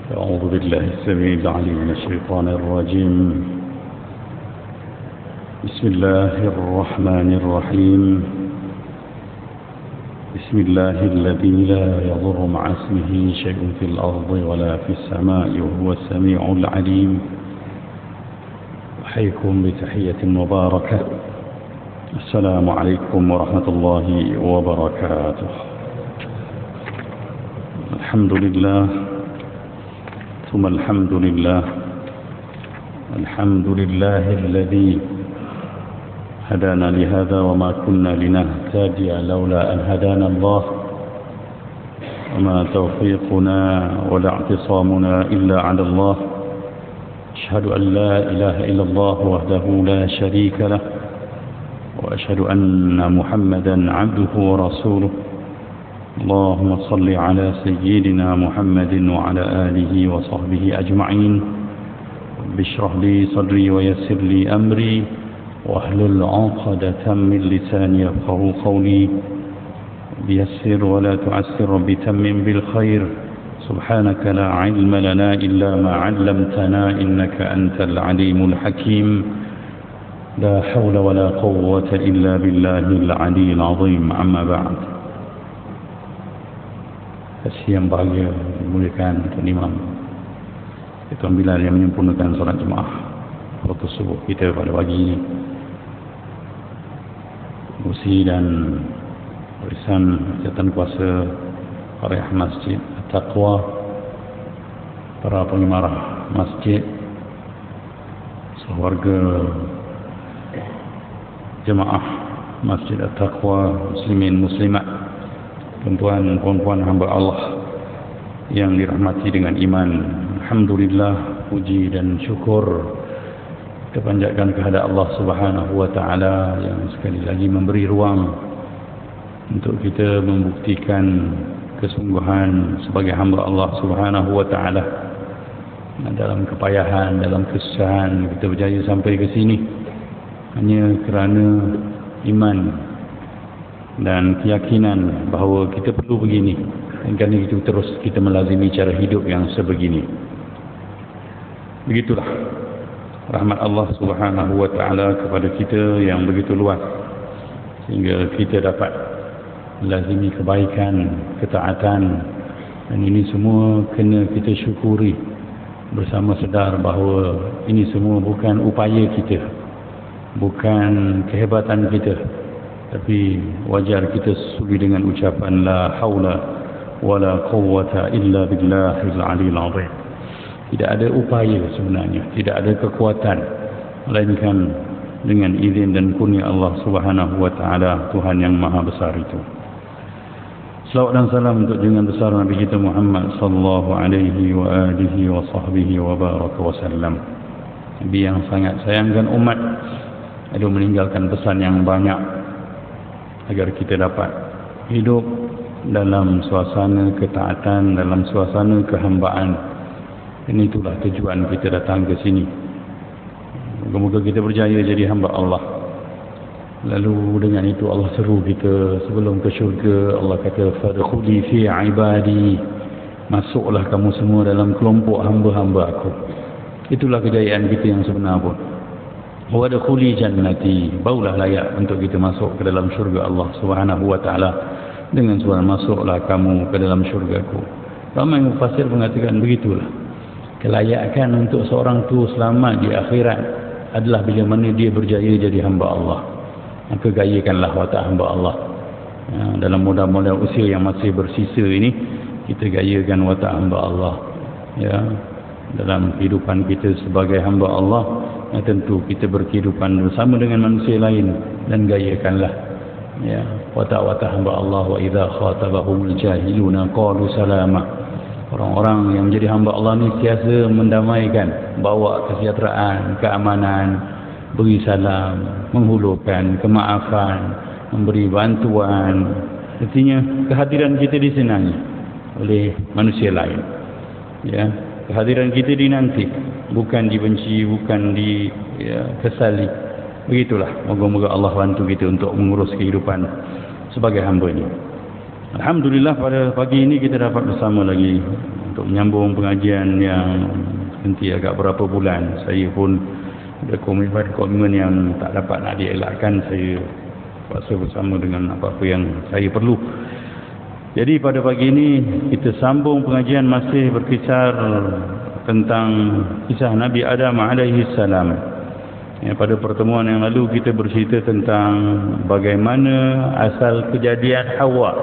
أعوذ بالله السميع العليم من الشيطان الرجيم. بسم الله الرحمن الرحيم. بسم الله الذي لا يضر مع اسمه شيء في الأرض ولا في السماء وهو السميع العليم. أحييكم بتحية مباركة. السلام عليكم ورحمة الله وبركاته. الحمد لله ثم الحمد لله. الحمد لله الذي هدانا لهذا وما كنا لنهتدي لولا أن هدانا الله، وما توفيقنا ولا اعتصامنا إلا على الله. أشهد أن لا إله إلا الله وحده لا شريك له، وأشهد أن محمدا عبده ورسوله. اللهم صل على سيدنا محمد وعلى آله وصحبه أجمعين. بشرح لي صدري ويسر لي أمري واحلل عقدة من لساني يفقهوا قولي. بيسر ولا تعسر، بتمم بالخير. سبحانك لا علم لنا إلا ما علمتنا إنك أنت العليم الحكيم. لا حول ولا قوة إلا بالله العلي العظيم. أما بعد. Kasih yang bahagia dimuliakan Tuan Imam Tuan Bilal yang menyempurnakan solat jemaah waktu subuh kita pada pagi ini. Musi dan warisan jawatan kuasa Rayah Masjid At-Taqwa, para pengemarah masjid, sekeluarga jemaah Masjid At-Taqwa, muslimin muslimat, tuan-tuan puan-puan hamba Allah yang dirahmati dengan iman. Alhamdulillah, puji dan syukur kita panjatkan kehadap Allah Subhanahu wa taala yang sekali lagi memberi ruang untuk kita membuktikan kesungguhan sebagai hamba Allah Subhanahu wa taala. Dalam kepayahan, dalam kesusahan kita berjaya sampai ke sini hanya kerana iman dan keyakinan bahawa kita perlu begini, dan kerana itu terus kita melazimi cara hidup yang sebegini. Begitulah rahmat Allah Subhanahu wa taala kepada kita yang begitu luas, sehingga kita dapat melazimi kebaikan, ketaatan, dan ini semua kena kita syukuri bersama sedar bahawa ini semua bukan upaya kita, bukan kehebatan kita, tapi wajar kita suri dengan ucapan la haula wala quwwata illa billahil aliyil azim. Tidak ada upaya sebenarnya, tidak ada kekuatan melainkan dengan izin dan kurnia Allah Subhanahu wa taala, Tuhan yang maha besar itu. Selawat dan salam untuk junjungan besar Nabi kita Muhammad sallallahu alaihi wa alihi wa sahbihi wa baraka wasallam. Nabi yang sangat sayangkan umat, ada meninggalkan pesan yang banyak agar kita dapat hidup dalam suasana ketaatan, dalam suasana kehambaan. Dan itulah tujuan kita datang ke sini. Moga-moga kita berjaya jadi hamba Allah. Lalu dengan itu Allah seru kita sebelum ke syurga. Allah kata fadkhuli fi ibadi, masuklah kamu semua dalam kelompok hamba-hamba aku. Itulah kejayaan kita yang sebenar pun. Wadkhuli jannati, barulah layak untuk kita masuk ke dalam syurga Allah Subhanahu wa taala dengan suara masuklah kamu ke dalam syurgaku. Ramai mufassir mengatakan begitulah. Kelayakan untuk seorang tu selamat di akhirat adalah bila mana dia berjaya jadi hamba Allah. Maka gayakanlah watak hamba Allah. Dalam muda-muda usia yang masih bersisa ini, kita gayakan watak hamba Allah. Ya, dalam kehidupan kita sebagai hamba Allah, tentu kita berkehidupan bersama dengan manusia lain, dan gayakanlah ya watak-watak hamba Allah. Wa idza khatabahumul jahiluna qalu salama. Orang-orang yang menjadi hamba Allah ni biasa mendamaikan, bawa kesejahteraan, keamanan, beri salam, menghulurkan kemaafan, memberi bantuan. Artinya kehadiran kita disenangi oleh manusia lain. Ya, kehadiran kita dinanti, bukan dibenci, bukan kesali. Begitulah, moga-moga Allah bantu kita untuk mengurus kehidupan sebagai hamba ini. Alhamdulillah pada pagi ini kita dapat bersama lagi untuk menyambung pengajian yang nanti agak berapa bulan. Saya pun ada komitmen yang tak dapat nak dielakkan. Saya paksa bersama dengan apa-apa yang saya perlu. Jadi pada pagi ini kita sambung pengajian masih berkisar tentang kisah Nabi Adam alaihi salam. Ya, pada pertemuan yang lalu kita bercerita tentang bagaimana asal kejadian Hawa,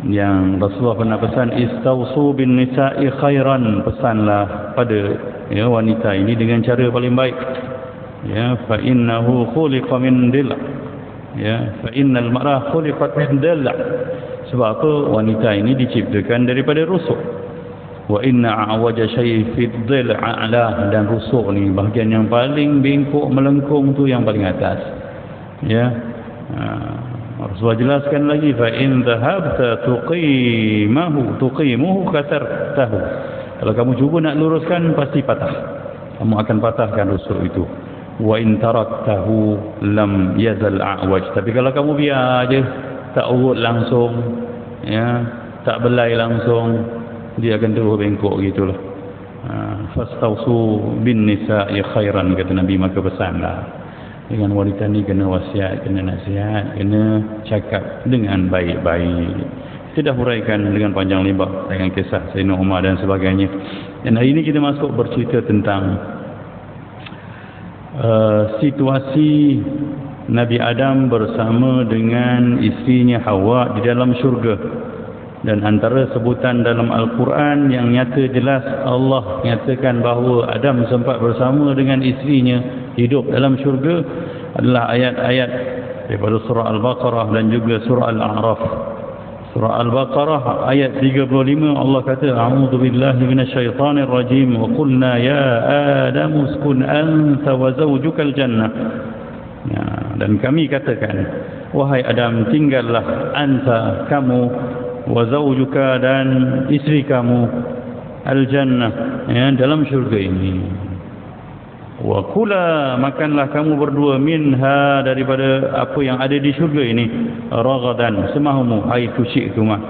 yang Rasulullah pernah pesan, istausu bin nisa'i khairan, pesanlah pada wanita ini dengan cara paling baik. Ya, fa innahu khuliqa min dil'. Ya, fa innal mar'ah khuliqat min dil'. Sebab apa? Wanita ini diciptakan daripada rusuk. Wa inna a'waja syai' fi dhil a'la, dan rusuk ni bahagian yang paling bengkok melengkung tu yang paling atas. Ya. Rasulullah jelaskan lagi, fa in dhahabta tuqimuhu kasartahu. Kalau kamu cuba nak luruskan pasti patah. Kamu akan patahkan rusuk itu. Wa in taraktahu lam yazal a'waj. Tapi kalau kamu biar aje, tak urut langsung, ya, tak belai langsung, dia akan terus bengkok gitulah. Fastausu bin nisa'i khairan, kata Nabi. Maka pesanlah dengan wanita ni, kena wasiat, kena nasihat, kena cakap dengan baik-baik. Kita dah huraikan dengan panjang lebar dengan kisah Sayyidina Umar dan sebagainya. Dan hari ini kita masuk bercerita tentang situasi Nabi Adam bersama dengan isterinya Hawa di dalam syurga. Dan antara sebutan dalam Al-Quran yang nyata jelas, Allah nyatakan bahawa Adam sempat bersama dengan isterinya hidup dalam syurga adalah ayat-ayat daripada surah Al-Baqarah dan juga surah Al-A'raf. Surah Al-Baqarah ayat 35, Allah kata, a'udzu billahi minasyaitonir rajim, wa qulna ya Adam uskun anta wa zawjukal jannah. Ya, dan kami katakan, wahai Adam, tinggallah anta, kamu, wa zawjuka, dan isteri kamu, al-jannah, ya, dalam syurga ini. Wa kula, makanlah kamu berdua, minha, daripada apa yang ada di syurga ini, ragadan, semahumu, haitsu syi'tuma,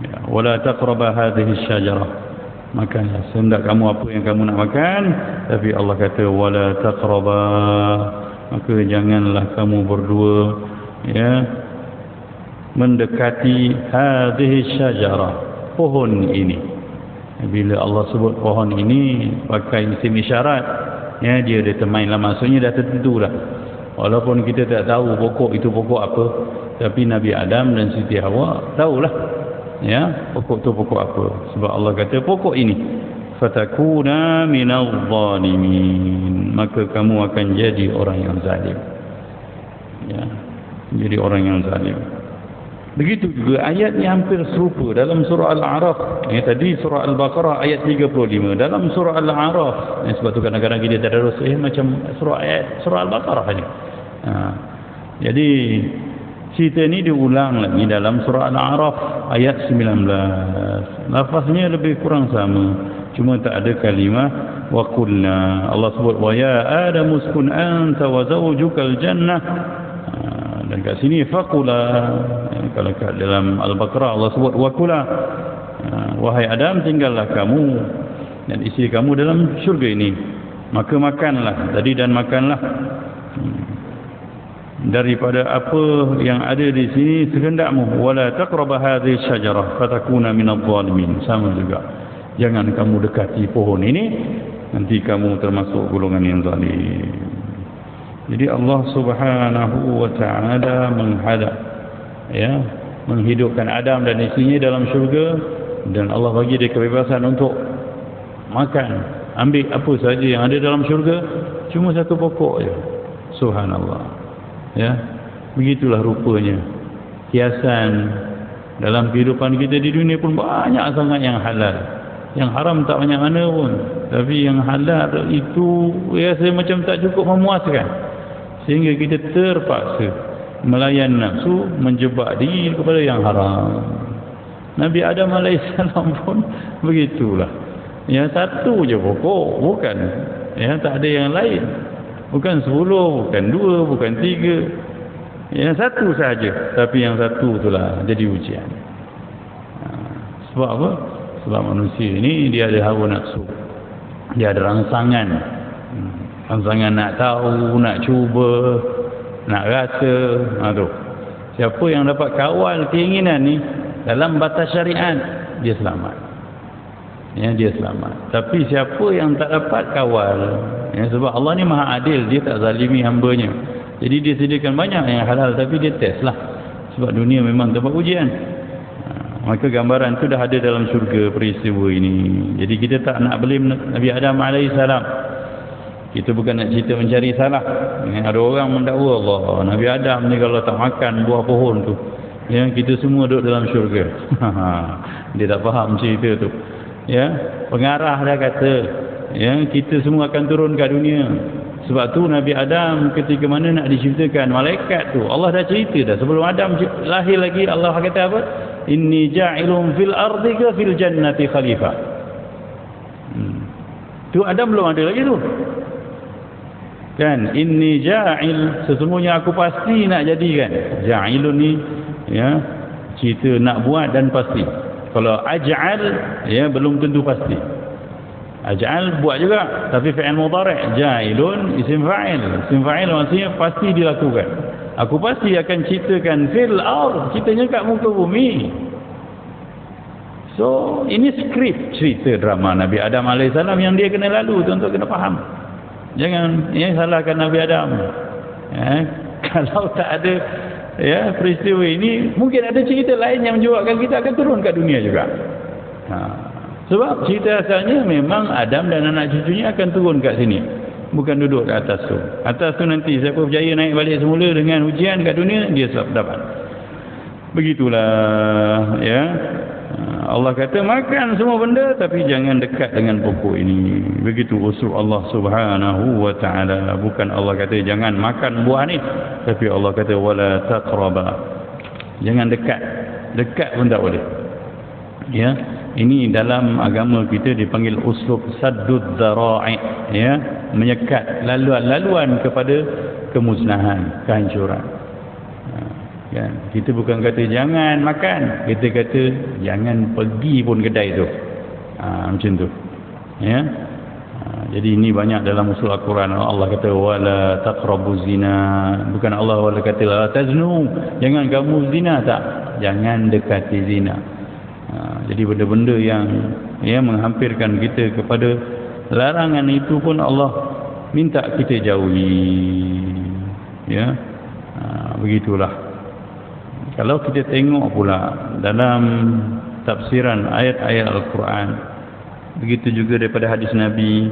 ya, wala taqraba hadhihi syajarah, makanlah sehendak kamu apa yang kamu nak makan, tapi Allah kata wala taqraba, maka janganlah kamu berdua, ya, mendekati hadhihi syajarah, pohon ini. Bila Allah sebut pohon ini pakai isim isyarat, ya, dia determine lah, maksudnya dah tertentu dah. Walaupun kita tak tahu pokok itu pokok apa, tapi Nabi Adam dan Siti Hawa tahulah, ya, pokok itu pokok apa. Sebab Allah kata pokok ini, fatakuna minadh dhalimin, maka kamu akan jadi orang yang zalim. Ya, jadi orang yang zalim. Begitu juga ayatnya hampir serupa dalam surah Al-A'raf. Tadi surah Al-Baqarah ayat 35. Dalam surah Al-A'raf, sebab tu kadang-kadang kita tadarus macam surah Al-Baqarah saja. Jadi cerita ni diulang lagi dalam surah Al-A'raf ayat 19. Lafaznya lebih kurang sama, cuma tak ada kalimah wa qulna. Allah sebut wa ya Adam uskun anta wa zawjukal jannah. Dan kat sini faqula. Kalau kat dalam Al-Baqarah Allah sebut wakula, wahai Adam, tinggallah kamu dan isteri kamu dalam syurga ini, maka makanlah tadi, dan makanlah daripada apa yang ada di sini sehendakmu, wala taqraba hadhihi syajarah fatakuna minadh dhalimin. Sama juga, jangan kamu dekati pohon ini, nanti kamu termasuk golongan yang zalim. Jadi Allah Subhanahu wa ta'ala menghadap, ya, menghidupkan Adam dan isterinya dalam syurga, dan Allah bagi dia kebebasan untuk makan, ambil apa saja yang ada dalam syurga, cuma satu pokok je. Subhanallah, ya, begitulah rupanya hiasan dalam kehidupan kita di dunia pun banyak sangat yang halal, yang haram tak banyak mana pun, tapi yang halal itu rasa macam tak cukup memuaskan, sehingga kita terpaksa melayan nafsu, menjebak diri kepada yang haram. Nabi Adam AS pun begitulah. Ya, satu je pokok, bukan, ya, tak ada yang lain, bukan 10, bukan 2, bukan 3, yang satu saja. Tapi yang satu itulah jadi ujian. Sebab apa? Sebab manusia ini dia ada hawa nafsu, dia ada rangsangan, rangsangan nak tahu, nak cuba, nak rasa. Tu siapa yang dapat kawal keinginan ni dalam batas syariat, dia selamat. Dia selamat. Tapi siapa yang tak dapat kawal, sebab Allah ni maha adil, dia tak zalimi hamba-Nya. Jadi dia sediakan banyak yang halal, tapi dia test lah. Sebab dunia memang tempat ujian. Maka gambaran tu dah ada dalam syurga peristiwa ini. Jadi kita tak nak belim Nabi Adam AS. Kita bukan nak cerita mencari salah. Ada orang mendakwa Allah, Nabi Adam ni kalau tak makan buah pohon tu, kita semua duduk dalam syurga. Dia tak faham cerita tu. Pengarah dah kata, kita semua akan turun ke dunia. Sebab tu Nabi Adam ketika mana nak diciptakan malaikat tu, Allah dah cerita dah sebelum Adam lahir lagi. Allah kata apa? Inni ja'ilun fil ardi ka fil jannati khalifah. Tu Adam belum ada lagi tu. Kan, inni ja'il, sesungguhnya aku pasti nak jadikan. Ja'ilun ni cerita nak buat dan pasti. Kalau aj'al belum tentu pasti. Aj'al buat juga, tapi fi'il mudhari'. Ja'ilun isim fa'il. Isim fa'il maksudnya pasti dilakukan. Aku pasti akan ciptakan fil ard, ciptanya kat muka bumi. So ini skrip cerita drama Nabi Adam AS yang dia kena lalu, tuan-tuan kena faham. Jangan salahkan Nabi Adam. Kalau tak ada peristiwa ini, mungkin ada cerita lain yang menjawabkan kita akan turun kat dunia juga. Sebab cerita asalnya memang Adam dan anak cucunya akan turun kat sini, bukan duduk kat atas tu. Atas tu nanti siapa berjaya naik balik semula dengan ujian kat dunia, dia dapat. Begitulah Allah kata makan semua benda, tapi jangan dekat dengan pokok ini. Begitu usul Allah Subhanahu wa taala. Bukan Allah kata jangan makan buah ni, tapi Allah kata wala taqraba. Jangan dekat. Dekat pun tak boleh. Ini dalam agama kita dipanggil uslub saddud dzara'i, menyekat laluan-laluan kepada kemusnahan, kehancuran. Kita bukan kata jangan makan, kita kata jangan pergi pun kedai tu. Macam tu. Jadi ini banyak dalam usul Al-Quran. Allah kata wala taqrabuz zina. Bukan Allah wala kata la taznu, jangan kamu zina, tak, jangan dekati zina. Jadi benda-benda yang menghampirkan kita kepada larangan itu pun Allah minta kita jauhi. Begitulah. Kalau kita tengok pula dalam tafsiran ayat-ayat Al-Quran, begitu juga daripada hadis Nabi,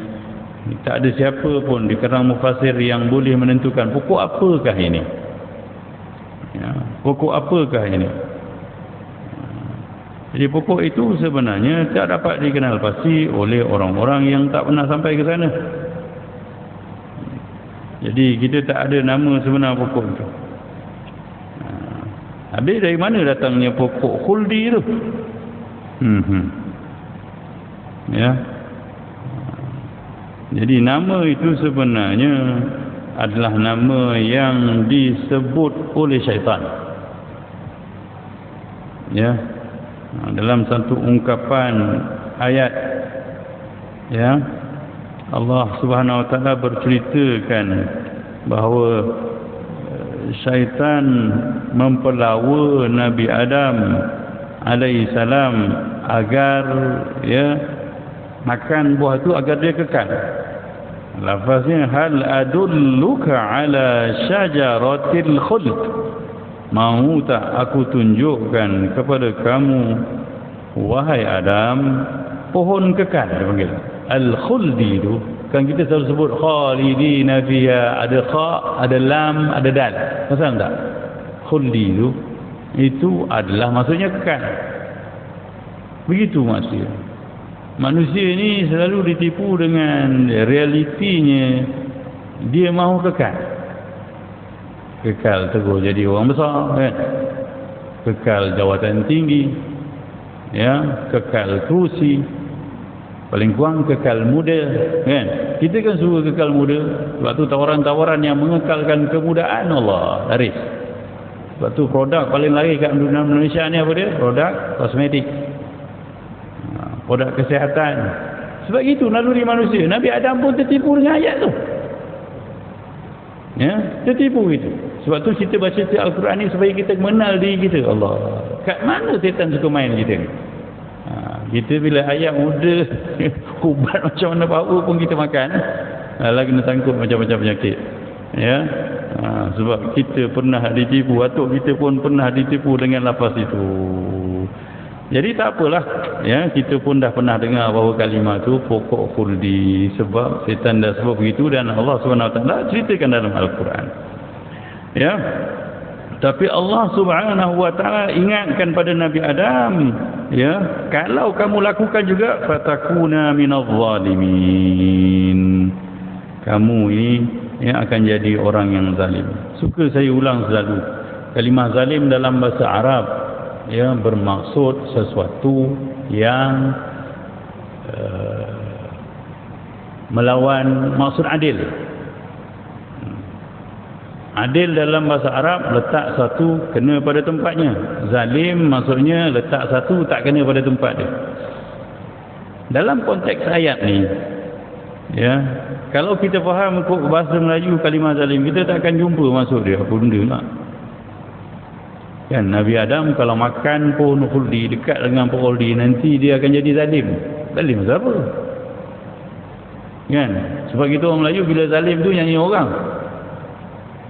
tak ada siapa pun di kalangan mufassir yang boleh menentukan pokok apakah ini. Pokok apakah ini? Jadi pokok itu sebenarnya tak dapat dikenal pasti oleh orang-orang yang tak pernah sampai ke sana. Jadi kita tak ada nama sebenar pokok itu. Habis dari mana datangnya pokok khuldi itu? Jadi nama itu sebenarnya adalah nama yang disebut oleh syaitan. Dalam satu ungkapan ayat, Allah Subhanahu wa taala berceritakan bahawa syaitan mempelawa Nabi Adam alaihissalam agar makan buah itu agar dia kekal. Lafaznya hal adulluka ala syajaratil khuld. Mahu tak aku tunjukkan kepada kamu wahai Adam pohon kekal, dia panggil al-khuldi itu. Kan kita selalu sebut khalidina fiha, ada kha, ada lam, ada dal. Faham tak? Khuldi itu adalah maksudnya kekal. Begitu maksudnya. Manusia ni selalu ditipu dengan realitinya, dia mahu kekal. Kekal terus jadi orang besar, kan? Kekal jawatan tinggi, kekal kerusi, paling kurang kekal muda, kan? Kita kan suka kekal muda. Sebab tu tawaran-tawaran yang mengekalkan kemudaan Allah laris. Sebab tu produk paling laris kat Malaysia ni apa dia? Produk kosmetik. produk kesihatan. Sebab itu naluri manusia. Nabi Adam pun tertipu dengan ayat tu. Ya, tertipu gitu. Sebab tu kita baca Al-Quran ni supaya kita mengenal diri kita. Allah, kat mana setan suka main kita ni? Kita bila ayat muda ubat macam mana power pun kita makan, lagi kena sangkut macam-macam penyakit. Ya, sebab kita pernah ditipu, atuk kita pun pernah ditipu dengan lafaz itu. Jadi tak apalah, ya, kita pun dah pernah dengar bahawa kalimah tu pokok khuldi, sebab setan dah sebab begitu dan Allah SWT ceritakan dalam Al-Quran. Ya. Tapi Allah Subhanahu wa taala ingatkan pada Nabi Adam, ya, kalau kamu lakukan juga fatakuna minadh zalimin. Kamu ini yang akan jadi orang yang zalim. Suka saya ulang selalu, kalimah zalim dalam bahasa Arab, ya, bermaksud sesuatu yang melawan maksud adil. Adil dalam bahasa Arab letak satu kena pada tempatnya. Zalim maksudnya letak satu tak kena pada tempat dia. Dalam konteks ayat ni, ya, kalau kita faham kok bahasa Melayu kalimah zalim, kita tak akan jumpa maksud dia apa benda nak. Kan Nabi Adam kalau makan pun khuldi, dekat dengan khuldi, nanti dia akan jadi zalim. Zalim apa? Kan? Sebab kita orang Melayu bila zalim tu nyanyi orang.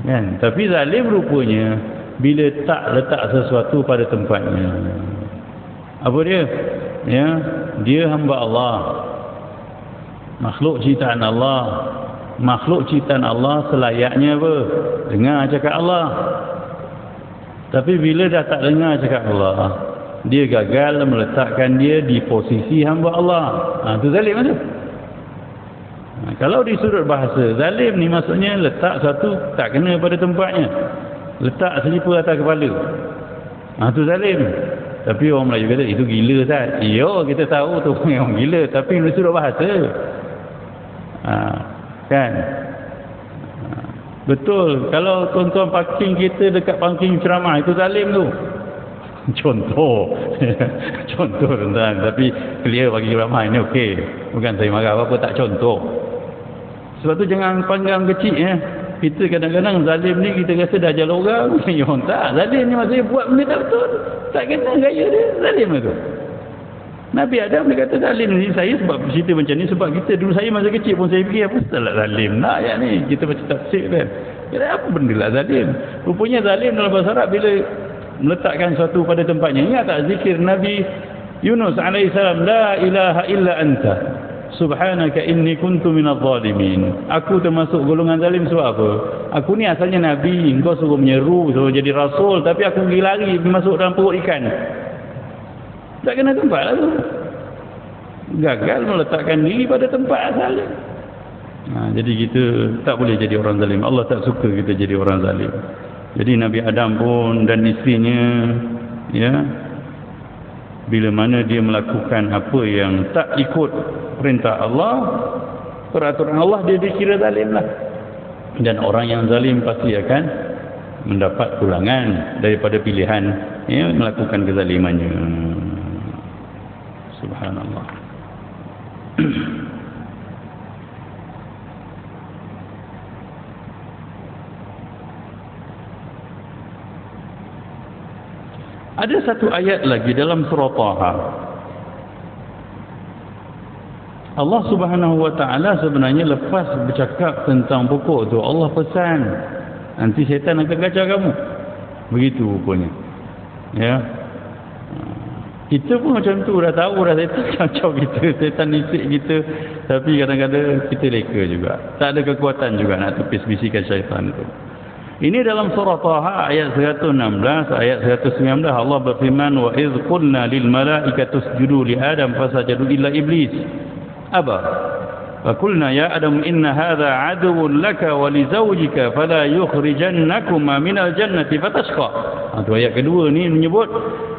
Kan? Tapi zalim rupanya bila tak letak sesuatu pada tempatnya. Apa dia? Ya, dia hamba Allah. Makhluk ciptaan Allah. Makhluk ciptaan Allah selayaknya apa? Dengar cakap Allah. Tapi bila dah tak dengar cakap Allah, dia gagal meletakkan dia di posisi hamba Allah. Itu zalim tu. Kalau di sudut bahasa, zalim ni maksudnya letak satu tak kena pada tempatnya. Letak selipar atas kepala. Itu zalim. Tapi orang Melayu kata, itu gila Ustaz. Ya, kita tahu tu orang gila. Tapi di sudut bahasa. Kan? Betul. Kalau tuan-tuan parking kita dekat parking ceramah, itu zalim tu. Contoh. Contoh tuan-tuan. Tapi clear bagi ceramah ini okey. Bukan saya marah apa-apa, tak contoh. Sebab tu jangan panggang kecil ya. Kita kadang-kadang zalim ni kita rasa dah ajar orang. Ya tak. Zalim ni maksudnya buat benda tak betul. Tak kena gaya dia. Zalim tu. Nabi Adam dia kata zalim ni. Saya sebab cerita macam ni sebab kita dulu saya masa kecil pun saya fikir apa salah zalim nak ayat ni. Kita baca tafsir kan. Kira apa benda lah zalim. Rupanya zalim dalam bahasa Arab bila meletakkan sesuatu pada tempatnya. Ingat tak zikir Nabi Yunus AS, la ilaha illa anta subhanaka inni kuntu minadh zalimin. Aku termasuk golongan zalim sebab apa? Aku ni asalnya Nabi. Engkau suruh menyeru, suruh jadi Rasul. Tapi aku pergi lari masuk dalam perut ikan. Tak kena tempat lah tu. Gagal meletakkan diri pada tempat asalnya. Jadi kita tak boleh jadi orang zalim. Allah tak suka kita jadi orang zalim. Jadi Nabi Adam pun dan isterinya, ya, bila mana dia melakukan apa yang tak ikut perintah Allah, peraturan Allah, dia dikira zalim lah. Dan orang yang zalim pasti akan mendapat pulangan daripada pilihan, ya, melakukan kezalimannya. Subhanallah. Ada satu ayat lagi dalam surah Taha. Allah Subhanahu wa taala sebenarnya lepas bercakap tentang pokok tu, Allah pesan nanti syaitan akan kacau kamu. Begitu rupanya. Ya. Kita pun macam tu, dah tahu dah syaitan kacau kita, syaitan nisik kita, tapi kadang-kadang kita leka juga. Tak ada kekuatan juga nak tepis bisikan syaitan itu. Ini dalam surah Taha ayat 116, ayat 119 Allah berfirman, wa idz qulna lil malaikati isjudu li adam fasajadu illa iblis aba fa qulna ya adam inna hadha aduwwun laka wa li zawjika fala yukhrijannakuma minal jannati fatashqa. Itu ayat kedua ni menyebut,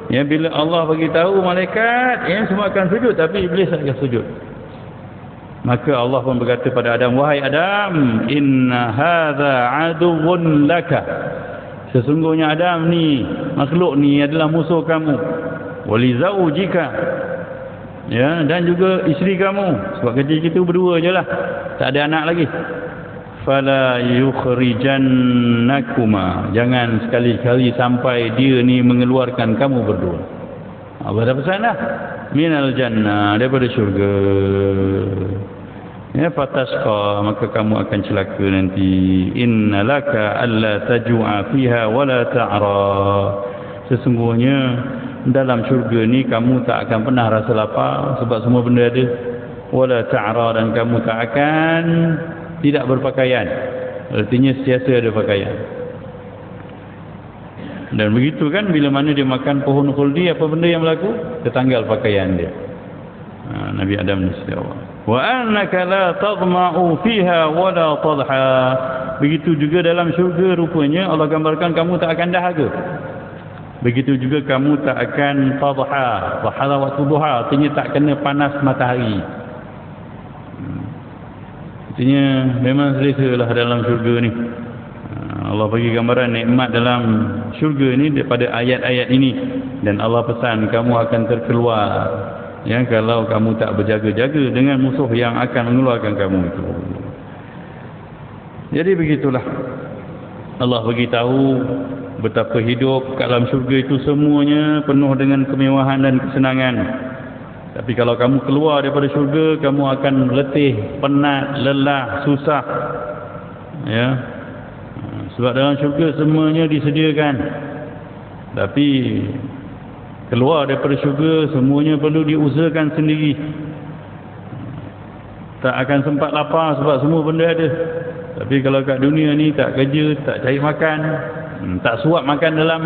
ya, bila Allah bagi tahu malaikat, ya, semua akan sujud tapi iblis tak akan sujud. Maka Allah pun berkata pada Adam, wahai Adam, inna hadza aduwwun laka. Sesungguhnya Adam ni, makhluk ni adalah musuh kamu. Wali zaujika, Ya, dan juga isteri kamu. Sebab kecil kita berdua je lah, tak ada anak lagi. Fala yukhrijannakuma, jangan sekali-kali sampai dia ni mengeluarkan kamu berdua. Allah dah pesan dah, minal jannah, daripada syurga. Ya, fatasqa, maka kamu akan celaka nanti. Innalaka alla tajua fiha wala ta'ra, sesungguhnya dalam syurga ni kamu tak akan pernah rasa lapar sebab semua benda ada. Wala ta'ra, dan kamu tak akan tidak berpakaian, artinya sentiasa ada pakaian. Dan begitu kan, bila mana dia makan pohon khuldi, apa benda yang berlaku? Tertanggal pakaian dia. Nabi Adam ni sejawab. Wa annaka la tadma'u fiha wa la tadha. Begitu juga dalam syurga, rupanya Allah gambarkan kamu tak akan dahaga. Begitu juga kamu tak akan tadha. Wahala waktu duha, artinya tak kena panas matahari. Artinya memang selesa lah dalam syurga ni. Allah bagi gambaran nikmat dalam syurga ni daripada ayat-ayat ini. Dan Allah pesan kamu akan terkeluar, ya, kalau kamu tak berjaga-jaga dengan musuh yang akan mengeluarkan kamu itu. Jadi begitulah, Allah bagi tahu betapa hidup kat dalam syurga itu semuanya penuh dengan kemewahan dan kesenangan. Tapi kalau kamu keluar daripada syurga, kamu akan letih, penat, lelah, susah. Ya. Sebab dalam syurga semuanya disediakan. Tapi keluar daripada syurga semuanya perlu diusahakan sendiri. Tak akan sempat lapar sebab semua benda ada. Tapi kalau kat dunia ni tak kerja, tak cari makan, tak suap makan dalam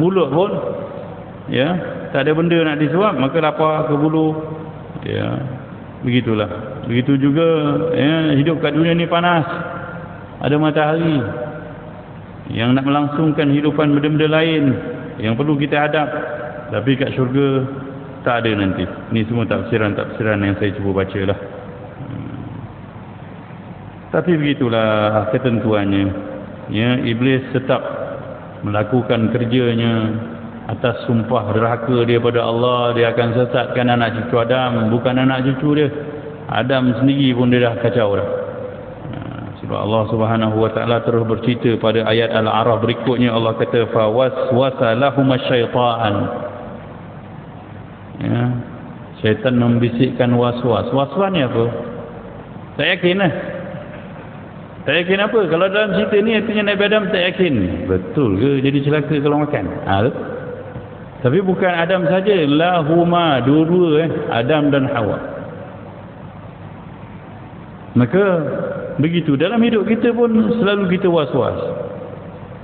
mulut pun, ya, tak ada benda nak disuap, maka lapar ke bulu. Ya, begitulah. Begitu juga, ya, hidup kat dunia ni panas. Ada matahari yang nak melangsungkan hidupan benda-benda lain yang perlu kita hadap. Tapi kat syurga tak ada nanti. Ini semua tafsiran yang saya cuba baca lah. Tapi begitulah ketentuannya. Ya, iblis tetap melakukan kerjanya atas sumpah derhaka dia pada Allah. Dia akan sesatkan anak cucu Adam, bukan anak cucu dia. Adam sendiri pun dia dah kacau dah. Sebab Allah Subhanahu wa taala terus bercerita pada ayat Al-A'raf berikutnya. Allah kata fa waswasa lahumasyaitan. Ya, syaitan membisikkan waswas. Waswas ni apa? Tak yakin lah. Tak yakin apa? Kalau dalam cerita ni artinya Nabi Adam tak yakin. Betul ke jadi celaka kalau makan? Tapi bukan Adam saja, lahuma, dua-dua, Adam dan Hawa. Maka begitu dalam hidup kita pun selalu kita was-was.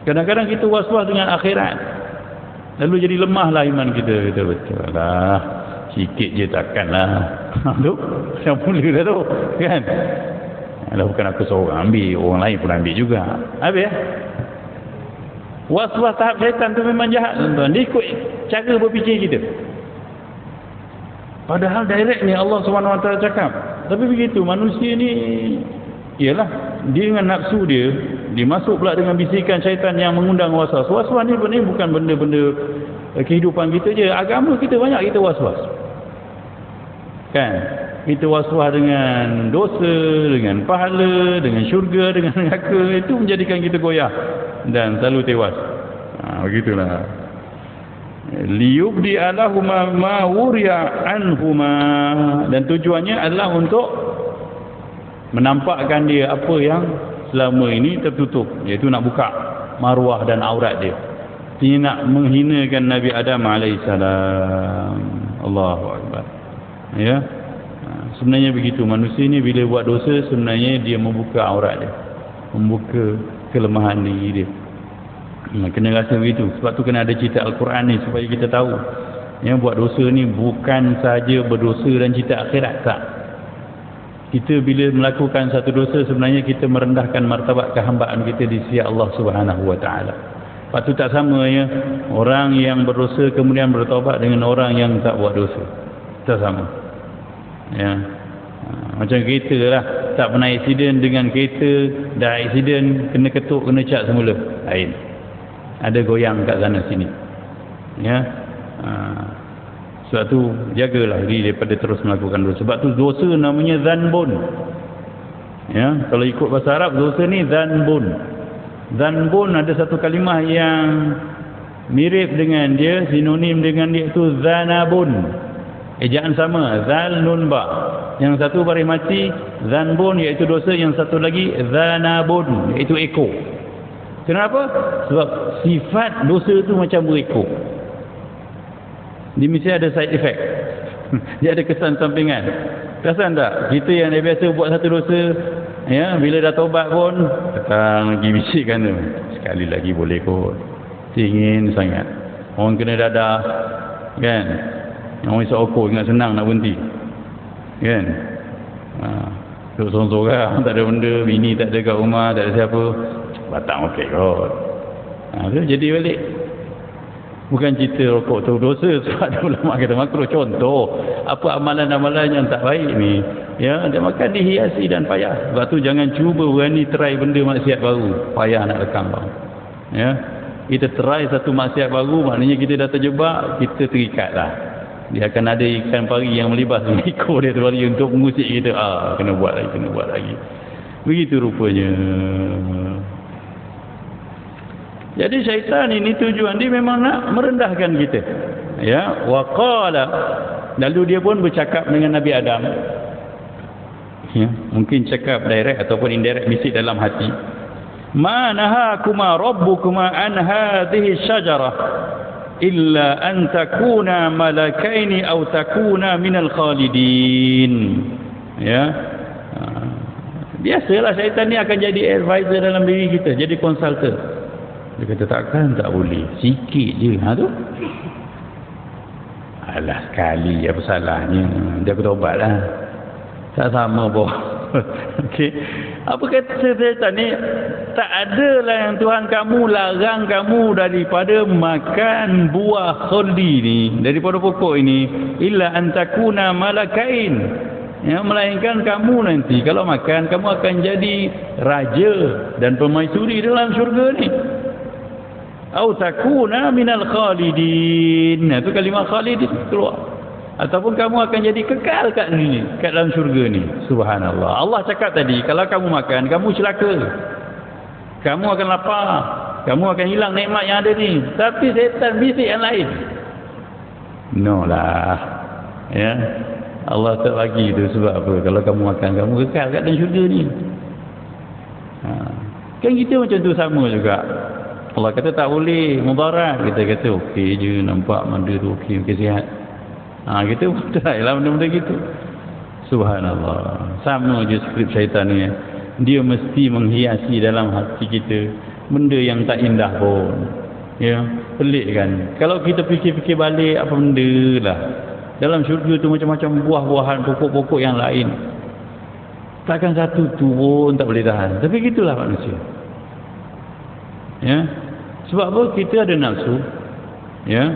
Kadang-kadang kita was-was dengan akhirat. Lalu jadi lemahlah iman kita. Kita betul lah, sikit je takkanlah. Tu yang mula dah tu, kan? Alah, bukan aku seorang ambil, orang lain pun ambil juga. Habis ya? Was-was tahap syaitan tu memang jahat, tuan-tuan. Dia ikut cara berfikir kita. Padahal direct ni Allah SWT cakap. Tapi begitu, manusia ni, ialah, dia dengan nafsu dia, dia masuk pula dengan bisikan syaitan yang mengundang was-was. Was-was ni bukan benda-benda kehidupan kita je. Agama kita banyak kita was-was. Kan? Kita was-was dengan dosa, dengan pahala, dengan syurga, dengan neraka. Itu menjadikan kita goyah dan selalu tewas. Begitulah. Liyubdi alahuma ma wuriya anhuma, dan tujuannya adalah untuk menampakkan dia apa yang selama ini tertutup, iaitu nak buka maruah dan aurat dia. Dia nak menghinakan Nabi Adam alaihissalam. Allahu akbar. Ya. Sebenarnya begitu, manusia ni bila buat dosa sebenarnya dia membuka aurat dia, membuka kelemahan diri dia. Kena rasa begitu. Sebab tu kena ada cerita Al-Quran ni supaya kita tahu, ya, buat dosa ni bukan sahaja berdosa dan cerita akhirat, tak. Kita bila melakukan satu dosa sebenarnya kita merendahkan martabat kehambaan kita di sisi Allah Subhanahu wa taala. Sebab tu tak sama, ya, orang yang berdosa kemudian bertaubat dengan orang yang tak buat dosa. Tak sama. Ya. Macam kereta lah, tak pernah aksiden dengan kereta dah aksiden, kena ketuk, kena cat semula, lain. Ada goyang kat sana sini. Ya. Sebab tu jagalah diri daripada terus melakukan dosa. Sebab tu dosa namanya zanbun. Ya, kalau ikut bahasa Arab dosa ni zanbun. Zanbun ada satu kalimah yang mirip dengan dia, sinonim dengan dia itu zanabun. Ejaan sama, zal nun ba. Yang satu baris mati zanbun iaitu dosa, yang satu lagi zanabun iaitu ekor. Kenapa? Sebab sifat dosa itu macam berekor. Dia mesti ada side effect. Dia ada kesan sampingan. Perasan tak? Kita yang dah biasa buat satu dosa, ya, bila dah taubat pun datang lagi bisikkan tu. Sekali lagi boleh kot. Ingin sangat. Orang kena dadah, kan? Orang isap okor ingat senang nak berhenti. Kan? Duduk sorang-sorang, tak ada benda, bini tak ada kat rumah, tak ada siapa. Batang okey kot. Tu jadi balik. Bukan cerita rokok tu dosa, sebab ada ulama kata makruh. Contoh, apa amalan-amalan yang tak baik ni, ya, dia makan dihiasi dan payah. Sebab tu jangan cuba berani try benda maksiat baru, payah nak lekang bang. Ya, kita try satu maksiat baru, maknanya kita dah terjebak, kita terikat lah. Dia akan ada ikan pari yang melibas ekor dia tu untuk mengusik kita. Kena buat lagi. Begitu rupanya. Jadi syaitan ini tujuan dia memang nak merendahkan kita. Ya, wa qala, lalu dia pun bercakap dengan Nabi Adam. Ya, mungkin cakap direct ataupun indirect, bisik dalam hati. Ma nahakuma rabbukuma an hadhihi syajarah illa an takuna malakaini aw takuna minal khalidin. Ya. Biasalah syaitan ni akan jadi advisor dalam diri kita, jadi konsultan. Dia kata takkan tak boleh, sikit je. Tu alah, sekali apa salahnya, dia bertobat lah, tak sama boh. Okey, apa kata syaitan ni? Tak adalah yang Tuhan kamu larang kamu daripada makan buah khuldi ni, daripada pokok ini, illa antakuna malakain, ya, melainkan kamu nanti kalau makan kamu akan jadi raja dan permaisuri dalam syurga ni. Au takuna minal khalidin. Itu kalimah khalidin keluar. Ataupun kamu akan jadi kekal kat ni, kat dalam syurga ni. Subhanallah. Allah cakap tadi, kalau kamu makan, kamu celaka. Kamu akan lapar. Kamu akan hilang nikmat yang ada ni. Tapi setan bisik yang lain. No lah. Ya. Allah tak bagi tu sebab apa? Kalau kamu makan, kamu kekal kat dalam syurga ni. Kan kita macam tu sama juga. Allah kata tak boleh mudarat, kita kata okey je, nampak benda tu okey sihat. Kita try lah benda-benda gitu. Subhanallah. Sama je skrip syaitan ni. Dia mesti menghiasi dalam hati kita benda yang tak indah pun. Ya, pelik kan. Kalau kita fikir-fikir balik, apa benda lah. Dalam syurga tu macam-macam buah-buahan, pokok-pokok yang lain. Takkan satu tu pun tak boleh tahan. Tapi gitulah manusia. Ya. Sebab apa? Kita ada nafsu, ya,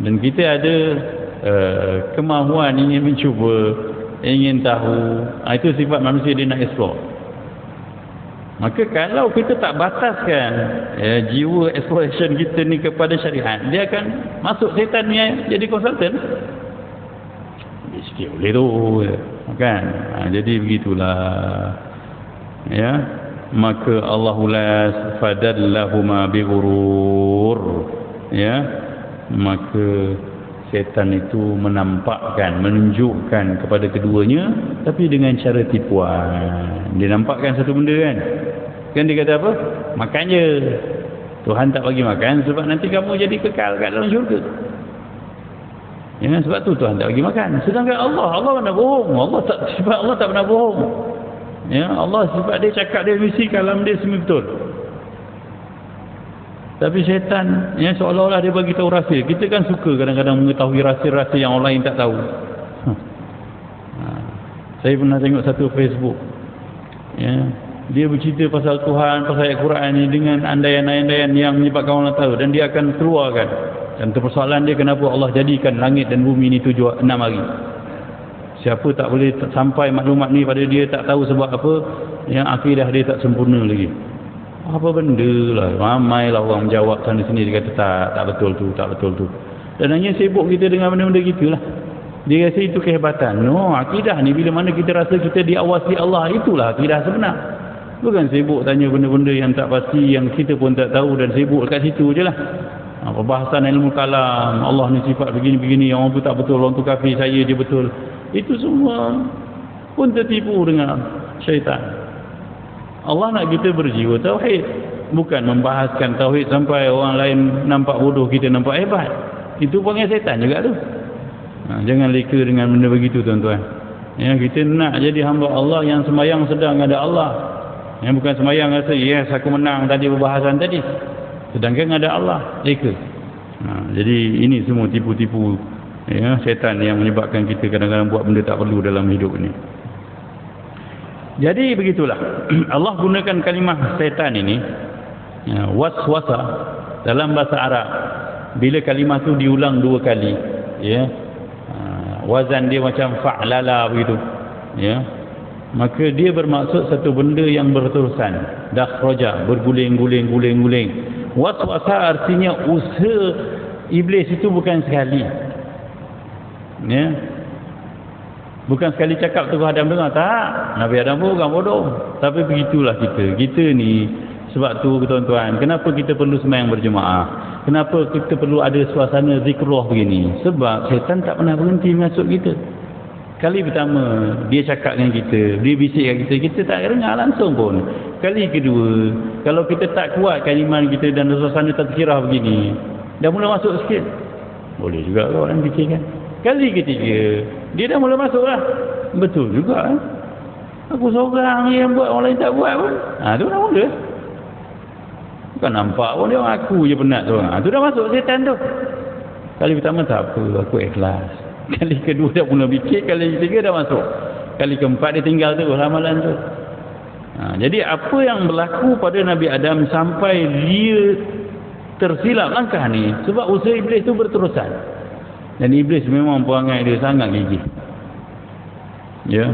dan kita ada kemahuan ingin mencuba, ingin tahu. Itu sifat manusia, dia nak explore. Maka kalau kita tak bataskan jiwa exploration kita ni kepada syariat, dia akan masuk setan ni jadi konsultan. Sikit boleh tu, kan? Jadi begitulah. Ya. Maka Allah ulas fadallahuma bighurur, ya, maka setan itu menampakkan, menunjukkan kepada keduanya, tapi dengan cara tipuan. Dia nampakkan satu benda kan dia kata apa, makan je, Tuhan tak bagi makan sebab nanti kamu jadi kekal kat dalam syurga. Ya, sebab tu Tuhan tak bagi makan. Sedangkan Allah mana bohong. Sebab Allah tak pernah bohong. Ya, Allah sebab dia cakap, dia mesti kalam dia semi betul. Tapi syaitan yang seolah-olah dia bagi tahu rahsia. Kita kan suka kadang-kadang mengetahui rahsia-rahsia yang orang lain tak tahu. Saya pernah tengok satu Facebook. Ya, dia bercerita pasal Tuhan, pasal ayat Quran ni dengan andaian-andaian yang menyebabkan orang tahu, dan dia akan keluarkan. Dan persoalan dia, kenapa Allah jadikan langit dan bumi ni 6 hari. Siapa tak boleh sampai maklumat ni pada dia, tak tahu sebab apa, yang akidah dia tak sempurna lagi. Apa benda lah, ramailah orang menjawab sana sini, dia kata tak betul tu. Dan hanya sibuk kita dengan benda-benda gitulah. Dia rasa itu kehebatan. No, akidah ni bila mana kita rasa kita diawasi Allah, itulah akidah sebenar. Bukan sibuk tanya benda-benda yang tak pasti, yang kita pun tak tahu, dan sibuk dekat situ je lah. Perbahasan ilmu kalam, Allah ni sifat begini-begini, orang tu tak betul, orang tu kafir, saya je betul. Itu semua pun tertipu dengan syaitan. Allah nak kita berjiwa tauhid, bukan membahaskan tauhid sampai orang lain nampak bodoh, kita nampak hebat. Itu panggil syaitan juga tu. Jangan leka dengan benda begitu, tuan-tuan. Ya, kita nak jadi hamba Allah yang sembahyang sedang ada Allah. Yang bukan sembahyang rasa yes aku menang tadi perbahasan tadi, sedangkan ada Allah. Leka. Jadi ini semua tipu-tipu, ya, syaitan yang menyebabkan kita kadang-kadang buat benda tak perlu dalam hidup ini. Jadi begitulah. Allah gunakan kalimah syaitan ini, ya, waswasa, dalam bahasa Arab. Bila kalimah tu diulang 2 kali, ya, wazan dia macam fa'lala begitu, ya, maka dia bermaksud satu benda yang berterusan, dakhraja, berguling-guling. Waswasa artinya usaha iblis itu bukan sekali, ya, bukan sekali cakap tu Adam dengar, tak. Nabi Adam pun bukan bodoh, tapi begitulah kita ni. Sebab tu tuan-tuan, kenapa kita perlu sembahyang berjemaah, kenapa kita perlu ada suasana zikrullah begini? Sebab syaitan tak pernah berhenti masuk kita. Kali pertama dia cakap dengan kita, dia bisik dengan kita tak dengar langsung pun. Kali kedua, kalau kita tak kuatkan iman kita dan suasana tazkirah begini, dah mula masuk sikit. Boleh juga orang fikirkan. Kali ketiga, dia dah mula masuk lah. Betul juga, aku seorang yang buat, orang lain tak buat pun. Tu dah mula. Bukan nampak pun dia orang aku je penat tu. Tu dah masuk setan tu. Kali pertama tak apa, aku ikhlas. Kali kedua dah mula fikir, kali ketiga dah masuk. Kali keempat dia tinggal tu ramalan tu. Jadi apa yang berlaku pada Nabi Adam sampai dia tersilap langkah ni, sebab usaha iblis tu berterusan. Dan iblis memang perangai dia sangat gigih. Ya.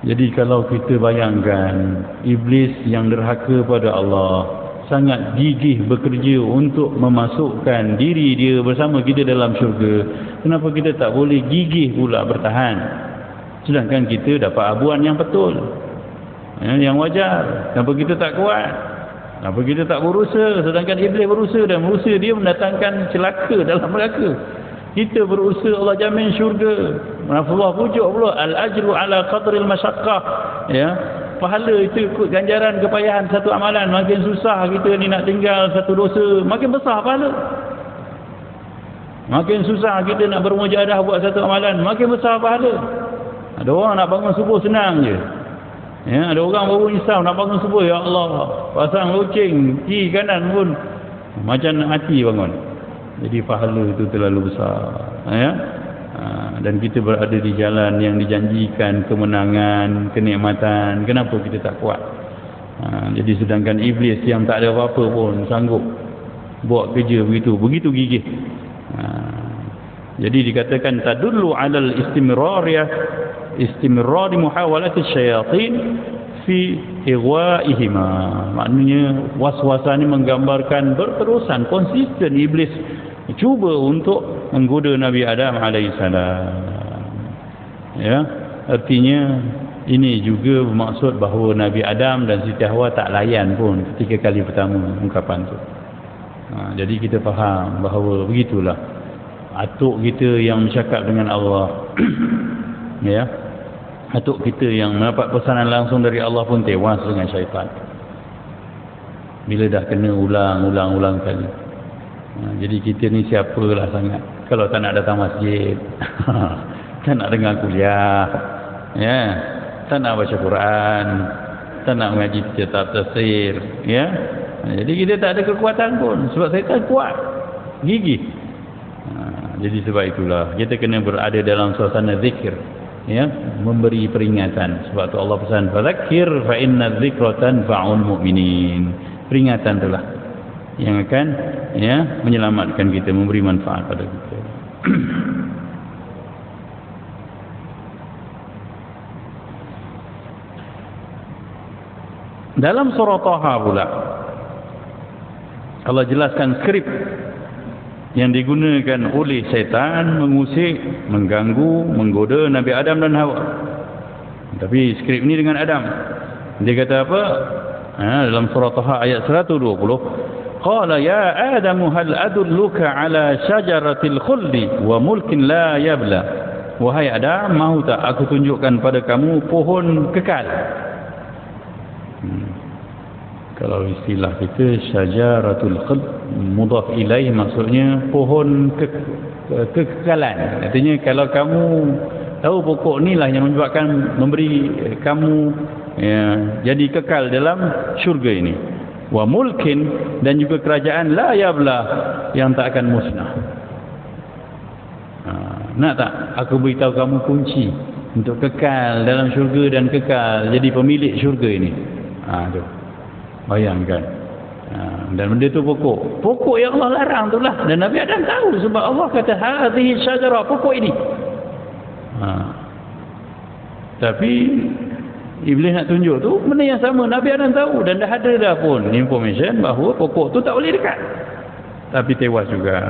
Jadi kalau kita bayangkan iblis yang derhaka pada Allah, sangat gigih bekerja untuk memasukkan diri dia bersama kita dalam syurga, kenapa kita tak boleh gigih pula bertahan, sedangkan kita dapat abuan yang betul, yang wajar? Kenapa kita tak kuat? Kenapa kita tak berusaha, sedangkan iblis berusaha, dan berusaha dia mendatangkan celaka dalam neraka. Kita berusaha, Allah jamin syurga. Allah pujuk pula, al-ajru ala qadril masyaqqah, ya. Pahala itu ikut ganjaran kepayahan satu amalan. Makin susah kita ni nak tinggal satu dosa, makin besar pahala. Makin susah kita nak bermujahadah buat satu amalan, makin besar pahala. Ada orang nak bangun subuh senang je, ya, ada orang baru insaf nak bangun subuh, ya Allah, pasang loceng kiri kanan pun macam nak mati bangun. Jadi pahala itu terlalu besar, ya. Dan kita berada di jalan yang dijanjikan kemenangan, kenikmatan, kenapa kita tak kuat? Jadi sedangkan iblis yang tak ada apa-apa pun sanggup buat kerja begitu gigih. Jadi dikatakan tadullu 'alal istimrar muhawalati syayatin fi ighwa'ihima. Maknanya waswasa ni menggambarkan berterusan, konsisten iblis cuba untuk menggoda Nabi Adam alaihissalam. Ya, artinya ini juga bermaksud bahawa Nabi Adam dan Siti Hawa tak layan pun ketika kali pertama ungkapan tu. Jadi kita faham bahawa begitulah atuk kita yang bercakap dengan Allah. Ya, atuk kita yang mendapat pesanan langsung dari Allah pun tewas dengan syaitan bila dah kena ulang kali. Jadi kita ni siapalah sangat kalau tak nak datang masjid, tak nak dengar kuliah, ya, tak nak baca Quran, tak nak mengaji kitab tafsir, ya. Jadi kita tak ada kekuatan pun sebab syaitan kuat, gigih. Jadi sebab itulah kita kena berada dalam suasana zikir, ya, memberi peringatan. Sebab tu Allah pesan, fadzakir fa inna dzikra tanfa'ul mu'minin. Peringatan itulah yang akan, ya, menyelamatkan kita, memberi manfaat pada kita. Dalam surah Taha pula Allah jelaskan skrip, yang digunakan oleh syaitan mengusik, mengganggu, menggoda Nabi Adam dan Hawa. Tapi skrip ni dengan Adam. Dia kata apa? Dalam surah Taha ayat 120, qala ya Adam hal adulluka ala syajaratil khuldi wa mulkin la yabla. Wahai Adam, mahu tak aku tunjukkan pada kamu pohon kekal? Kalau istilah kita syajaratul khuld mudhaf ilaih, maksudnya pohon kekekalan. Artinya kalau kamu tahu pokok ni lah yang menyebabkan memberi kamu jadi kekal dalam syurga ini. Wa mulkin, dan juga kerajaan la yabla, yang tak akan musnah. Nak tak aku beritahu kamu kunci untuk kekal dalam syurga dan kekal jadi pemilik syurga ini? Tu bayangkan. Dan benda tu pokok yang Allah larang tu lah, dan Nabi Adam tahu sebab Allah kata hadhihi syajarah, pokok ini. Tapi Iblis nak tunjuk tu benda yang sama Nabi Adam tahu, dan dah ada dah pun information bahawa pokok tu tak boleh dekat. Tapi tewas juga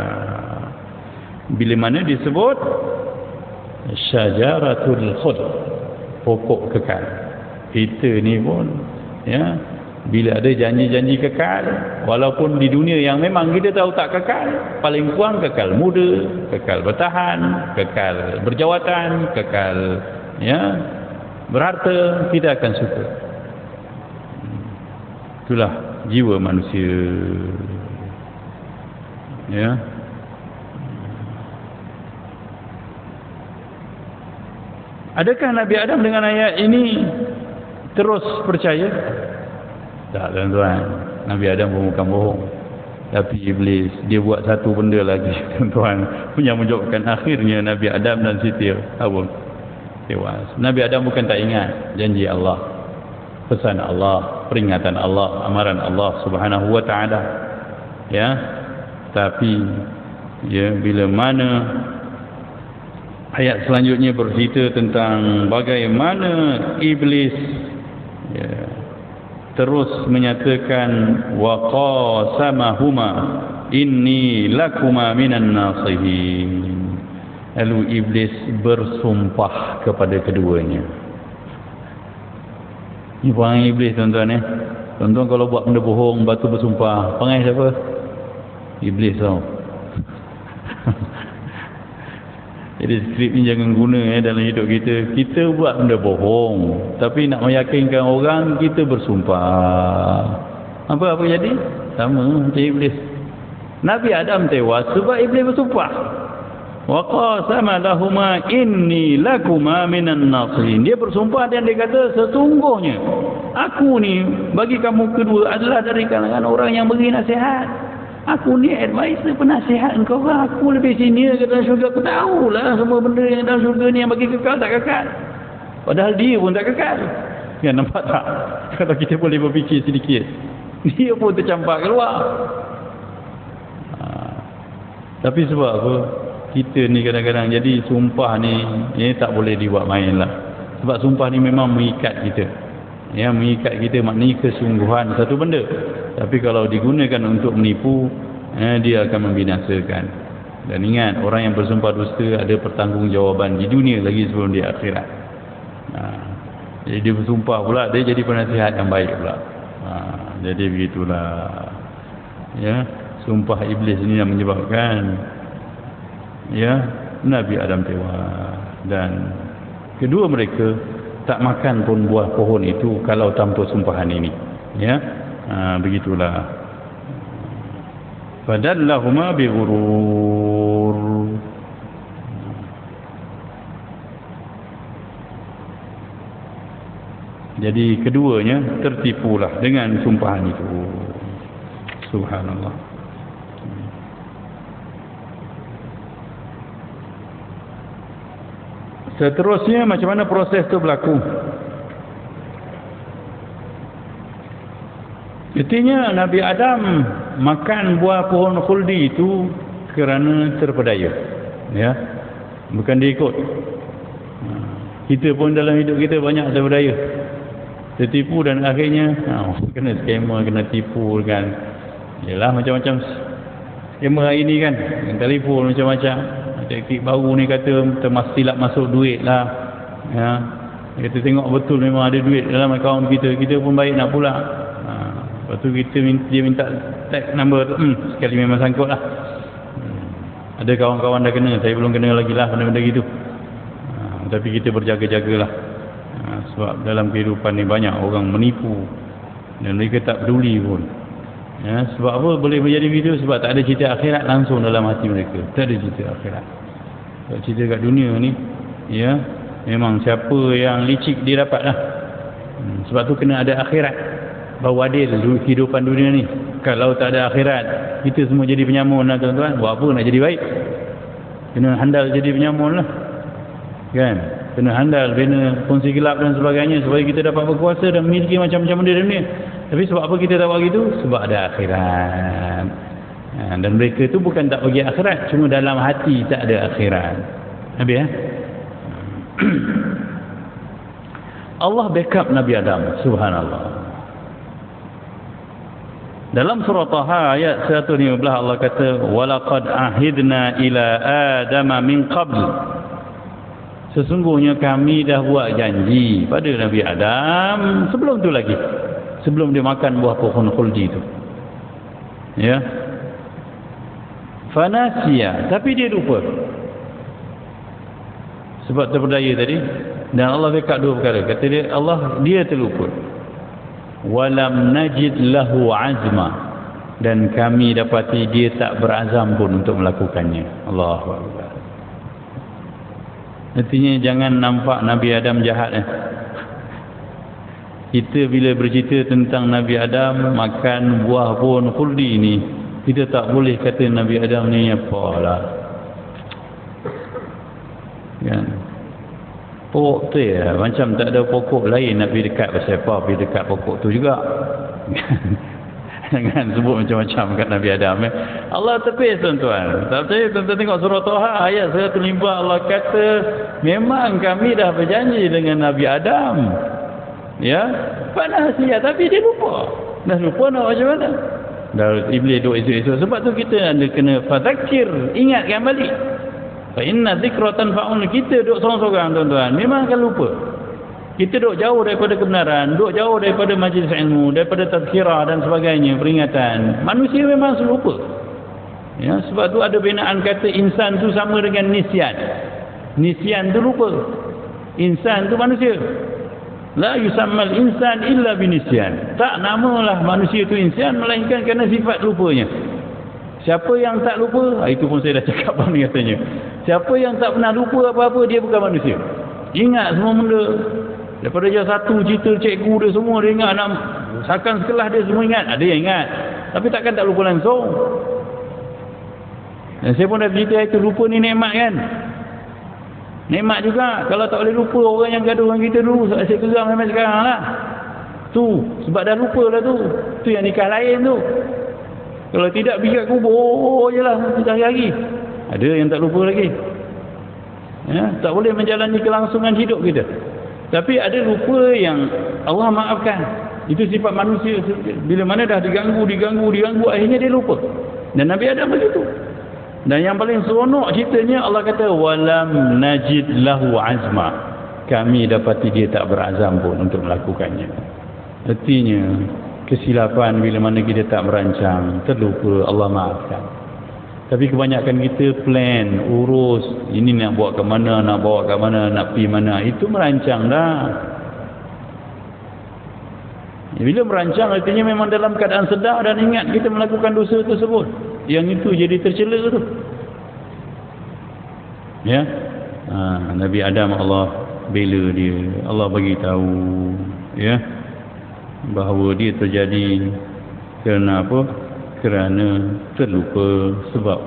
bila mana disebut syajaratul khuld, pokok kekal. Kita ni pun bila ada janji-janji kekal, walaupun di dunia yang memang kita tahu tak kekal, paling kurang kekal muda, kekal bertahan, kekal berjawatan, kekal berharta, kita akan suka. Itulah jiwa manusia. Adakah Nabi Adam dengan ayat ini terus percaya? Tak, tuan-tuan. Nabi Adam pun bukan bohong. Tapi Iblis, dia buat satu benda lagi, tuan-tuan, yang menyebabkan akhirnya Nabi Adam dan Siti Hawa tewas. Nabi Adam bukan tak ingat janji Allah, pesan Allah, peringatan Allah, amaran Allah Subhanahu wa taala. Tapi bila mana ayat selanjutnya bercerita tentang bagaimana Iblis terus menyatakan wa qasamahuma inni lakuma minan nasihin. Lalu Iblis bersumpah kepada keduanya. Ini perangai Iblis, tuan-tuan. Tuan-tuan kalau buat benda bohong, batu bersumpah, perangai siapa? Iblis tau. Jadi skrip ni jangan guna dalam hidup kita. Kita buat benda bohong, tapi nak meyakinkan orang, kita bersumpah. Apa jadi? Sama macam Iblis. Nabi Adam tewas sebab Iblis bersumpah. Wa qasama lahuma inni lakuma minan nasihin. Dia bersumpah dan dia kata, sesungguhnya aku ni bagi kamu kedua adalah dari kalangan orang yang beri nasihat. Aku ni advisor, penasihat engkau lah. Aku lebih senior ke dalam syurga. Aku tahulah semua benda yang dalam syurga ni yang bagi kekal tak kekal. Padahal dia pun tak kekal. Nampak tak? Kalau kita boleh berfikir sedikit, dia pun tercampak keluar. Tapi sebab apa? Kita ni kadang-kadang jadi sumpah ni tak boleh dibuat main lah. Sebab sumpah ni memang mengikat kita. Mengikat kita maknanya kesungguhan satu benda. Tapi kalau digunakan untuk menipu, dia akan membinasakan. Dan ingat, orang yang bersumpah dusta ada pertanggungjawaban di dunia lagi sebelum di akhirat. Jadi dia bersumpah pula, dia jadi penasihat yang baik pula. Jadi begitulah. Sumpah Iblis ini yang menyebabkan Nabi Adam tewas, dan kedua mereka tak makan pun buah pohon itu kalau tanpa sumpahan ini. Begitulah. Fadallahuma bighurur. Jadi keduanya tertipulah dengan sumpahan itu. Subhanallah. Seterusnya macam mana proses itu berlaku? Artinya Nabi Adam makan buah pohon khuldi itu kerana terpedaya. Bukan dia ikut. Kita pun dalam hidup kita banyak terpedaya, tertipu, dan akhirnya kena scammer, kena tipu kan. Yalah macam-macam Kamera hari ni kan, telefon macam-macam. Teknik baru ni kata silap masuk duit lah. Ya. Kita tengok betul memang ada duit dalam akaun kita. Kita pun baik nak pula. Lepas tu dia minta tag number tu. Sekali memang sangkut lah. Ada kawan-kawan dah kena. Saya belum kena lagi lah benda-benda gitu. Tapi kita berjaga-jagalah. Sebab dalam kehidupan ni banyak orang menipu. Dan mereka tak peduli pun. Ya, sebab apa boleh menjadi begitu? Sebab tak ada cerita akhirat langsung dalam hati mereka. Tak ada cerita akhirat. Sebab cerita kat dunia ni, ya, memang siapa yang licik dia dapat lah. Sebab tu kena ada akhirat. Baru adil kehidupan dunia ni. Kalau tak ada akhirat, kita semua jadi penyamun lah tuan-tuan. Buat apa nak jadi baik? Kena handal jadi penyamun lah. Kan? Kena handal, kena kongsi gelap dan sebagainya supaya kita dapat berkuasa dan memiliki macam-macam benda dunia. Tapi sebab apa kita tak buat gitu? Sebab ada akhirat. Dan mereka tu bukan tak pergi akhirat, cuma dalam hati tak ada akhirat. Habis ya? Allah backup Nabi Adam, subhanallah. Dalam surah Taha ayat 115 Allah kata, "Walaqad ahidna ila Adama min qabl." Sesungguhnya kami dah buat janji pada Nabi Adam sebelum tu lagi. Sebelum dia makan buah pohon khuldi itu. Ya. Fanasiya, tapi dia lupa. Sebab terpedaya tadi. Dan Allah backup dua perkara. Kata dia terlupa. Walam najid lahu azma. Dan kami dapati dia tak berazam pun untuk melakukannya. Allahu Akbar. Artinya jangan nampak Nabi Adam jahat. Kita bila bercerita tentang Nabi Adam makan buah pohon khuldi ni, kita tak boleh kata Nabi Adam ni apalah. Kan? Pokok tu ya, macam tak ada pokok lain nak pergi dekat pasal apa, pergi dekat pokok tu juga. Jangan sebut macam-macam kat Nabi Adam. Allah tepis tuan-tuan. Tak percaya tuan-tuan tengok surah Taha ayat 105 Allah kata memang kami dah berjanji dengan Nabi Adam. Ya, panasnya tapi dia lupa. Dah lupa nak macam mana? Dah iblis duk esok-esok. Sebab tu kita ada kena fadzakir, ingatkan balik. Fa inna dzikra tanfa'un. Kita duk sorang-sorang tuan-tuan, memang akan lupa. Kita duk jauh daripada kebenaran, duk jauh daripada majlis ilmu, daripada tazkirah dan sebagainya, peringatan. Manusia memang lupa. Ya, sebab tu ada binaan kata insan tu sama dengan nisyan. Nisyan tu lupa. Insan tu manusia. La yusammal insan illa binisyan. Tak namalah manusia tu insan melainkan kerana sifat lupanya. Siapa yang tak lupa, itu pun saya dah cakap ni katanya. Siapa yang tak pernah lupa apa-apa, dia bukan manusia. Ingat semua benda. Daripada jam 1 cerita cikgu dia semua dia ingat, nak sakan sekelas dia semua ingat. Ada yang ingat. Tapi takkan tak lupa langsung. Dan saya pun dah cerita itu, lupa ni nikmat kan. Nikmat juga. Kalau tak boleh lupa orang yang gaduh dengan kita dulu, asyik geram sampai sekarang lah. Tu, sebab dah lupa lah tu. Tu yang nikah lain tu. Kalau tidak pergi kat kubur je lah hari-hari. Ada yang tak lupa lagi. Ya, tak boleh menjalani kelangsungan hidup kita. Tapi ada lupa yang Allah maafkan. Itu sifat manusia. Bila mana dah diganggu, akhirnya dia lupa. Dan Nabi Adam begitu. Dan yang paling seronok ceritanya Allah kata walam najid lahu azma. Kami dapati dia tak berazam pun untuk melakukannya. Artinya kesilapan bila mana kita tak merancang, terlupa, Allah maafkan. Tapi kebanyakan kita plan, urus, ini nak buat ke mana, nak bawa ke mana, nak pergi mana, itu merancang dah. Bila merancang artinya memang dalam keadaan sedar dan ingat kita melakukan dosa tersebut. Yang itu jadi tercela tu. Ya. Nabi Adam Allah bela dia. Allah bagi tahu ya bahawa dia terjadi kerana apa? Kerana terlupa, sebab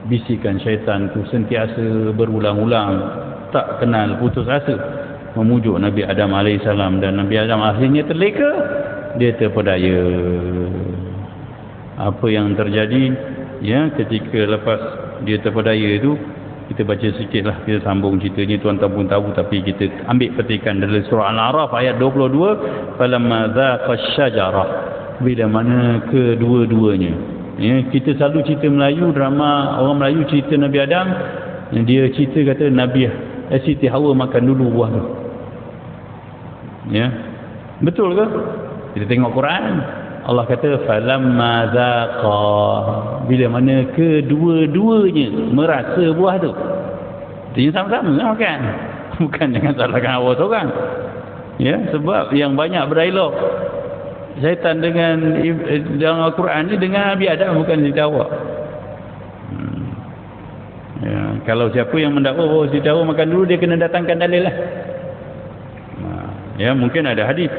bisikan syaitan tu sentiasa berulang-ulang, tak kenal putus asa memujuk Nabi Adam AS, dan Nabi Adam akhirnya terleka, dia terpedaya. Apa yang terjadi ya ketika lepas dia terpedaya itu, kita baca sikitlah, kita sambung ceritanya, tuan-tuan pun tahu, tapi kita ambil petikan dari surah Al-A'raf ayat 22, falamma dzaqa asy-syajarah, bila mana kedua-duanya Ya, kita selalu cerita Melayu, drama orang Melayu cerita Nabi Adam, dia cerita kata Nabi Siti Hawa makan dulu buah tu. Ya. Betul ke? Kita tengok Quran, Allah kata falamma zaqa, bila mana kedua-duanya merasa buah tu. Dia sama-sama makan. Bukan jangan salahkan Hawa seorang. Ya, sebab yang banyak berdialog syaitan dengan dalam Al-Quran ni dengan Nabi Adam, bukan Siti Hawa. Ya, kalau siapa yang mendakwa bahawa Siti Hawa makan dulu, dia kena datangkan dalil lah. Ya, mungkin ada hadis.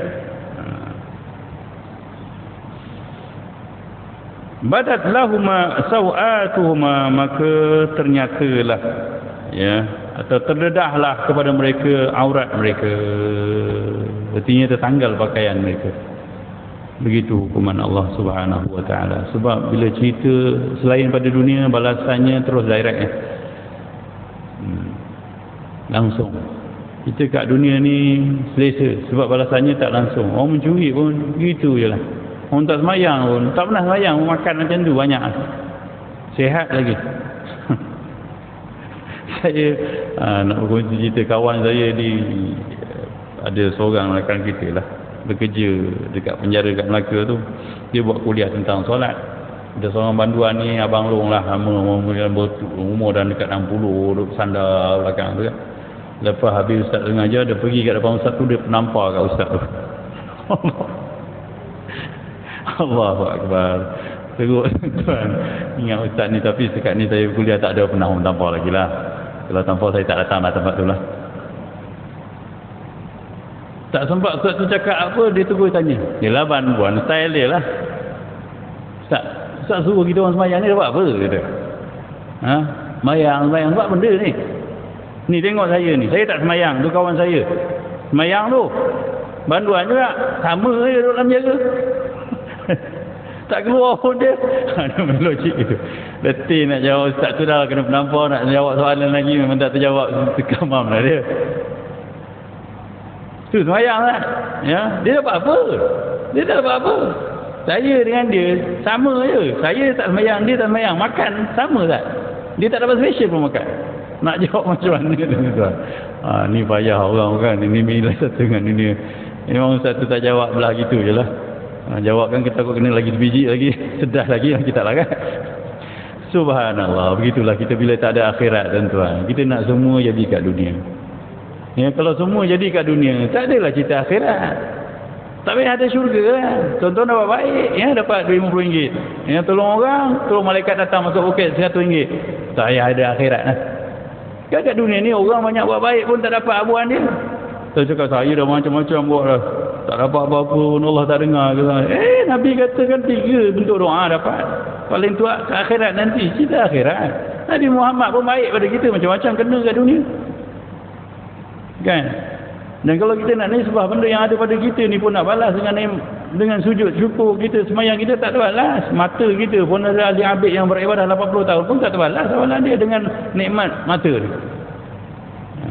Badat lahuma sawatuhuma, maka ternyatalah, ya, atau terdedahlah kepada mereka aurat mereka, artinya tertanggal pakaian mereka. Begitu hukuman Allah Subhanahu wa taala. Sebab bila cerita selain pada dunia, balasannya terus direct, ya. Langsung. Kita kat dunia ni selesa, sebab balasannya tak langsung. Orang mencuri pun gitu je lah. Orang tak semayang pun, tak pernah semayang, makan macam tu banyak. Sihat lagi. Saya nak berkongsi cerita kawan saya ada seorang rakan kita lah, bekerja dekat penjara kat Melaka tu. Dia buat kuliah tentang solat. Ada seorang banduan ni, abang long lah, umur dah dekat 60, duduk sandar belakang tu kan. Lepas habis ustaz mengajar, dia pergi kat depan ustaz tu, dia penampar kat ustaz tu. Allahu Akbar. Teruk tuan, ingat ustaz ni, tapi sekat ni saya kuliah tak ada pernah tampar lagi lah. Kalau tampar saya tak datang lah tempat tu lah. Tak sempat ustaz tu cakap apa, dia terus tanya. Yelah banduan style dia lah. Ustaz suruh kita orang semayang ni dapat apa? Kata. Ha? Semayang buat benda ni. Ni tengok saya ni, saya tak semayang, tu kawan saya. Semayang tu. Banduan juga, sama je duduk dalam jaga. Tak keluar pun dia. Ada logik itu. Letih nak jawab ustaz tu dah kena penampar, nak jawab soalan lagi memang tak terjawab, terkamam lah dia. Tu semayang lah. Ya, dia dapat apa? Dia tak dapat apa. Saya dengan dia sama je. Saya tak semayang, dia tak semayang, makan sama tak? Dia tak dapat special pun makan. Nak jawab macam mana tu tuan? Ni payah orang kan. Ini bila satu dengan ini. Memang ustaz tu tak jawab belah gitu je lah. Jawab kan kita takut kena lagi sebiji lagi, sedah lagi, kita lah kan. Subhanallah, begitulah kita bila tak ada akhirat tuan-tuan. Kita nak semua jadi kat dunia. Ya, kalau semua jadi kat dunia, tak adalah cerita akhirat. Tapi ada syurga kan. Tuan-tuan dapat baik, ya, dapat RM50. Ya, tolong orang, tolong malaikat datang masuk poket RM100. Tak payah ada akhirat lah. Kat dunia ni orang banyak buat baik pun tak dapat abuan dia. Saya cakap saya dah macam-macam buat dah, tak dapat apa-apa pun, Allah tak dengar ke. Nabi katakan 3 bentuk doa dapat. Paling tua ke akhirat nanti, kita akhirat. Nabi Muhammad pun baik pada kita, macam-macam kena kat dunia. Kan? Dan kalau kita nak nisbah benda yang ada pada kita ni pun nak balas dengan sujud syukur kita, semayang kita tak terbalas. Mata kita pun ada ahli abid yang beribadah 80 tahun pun tak terbalas amalan dia dengan nikmat mata dia.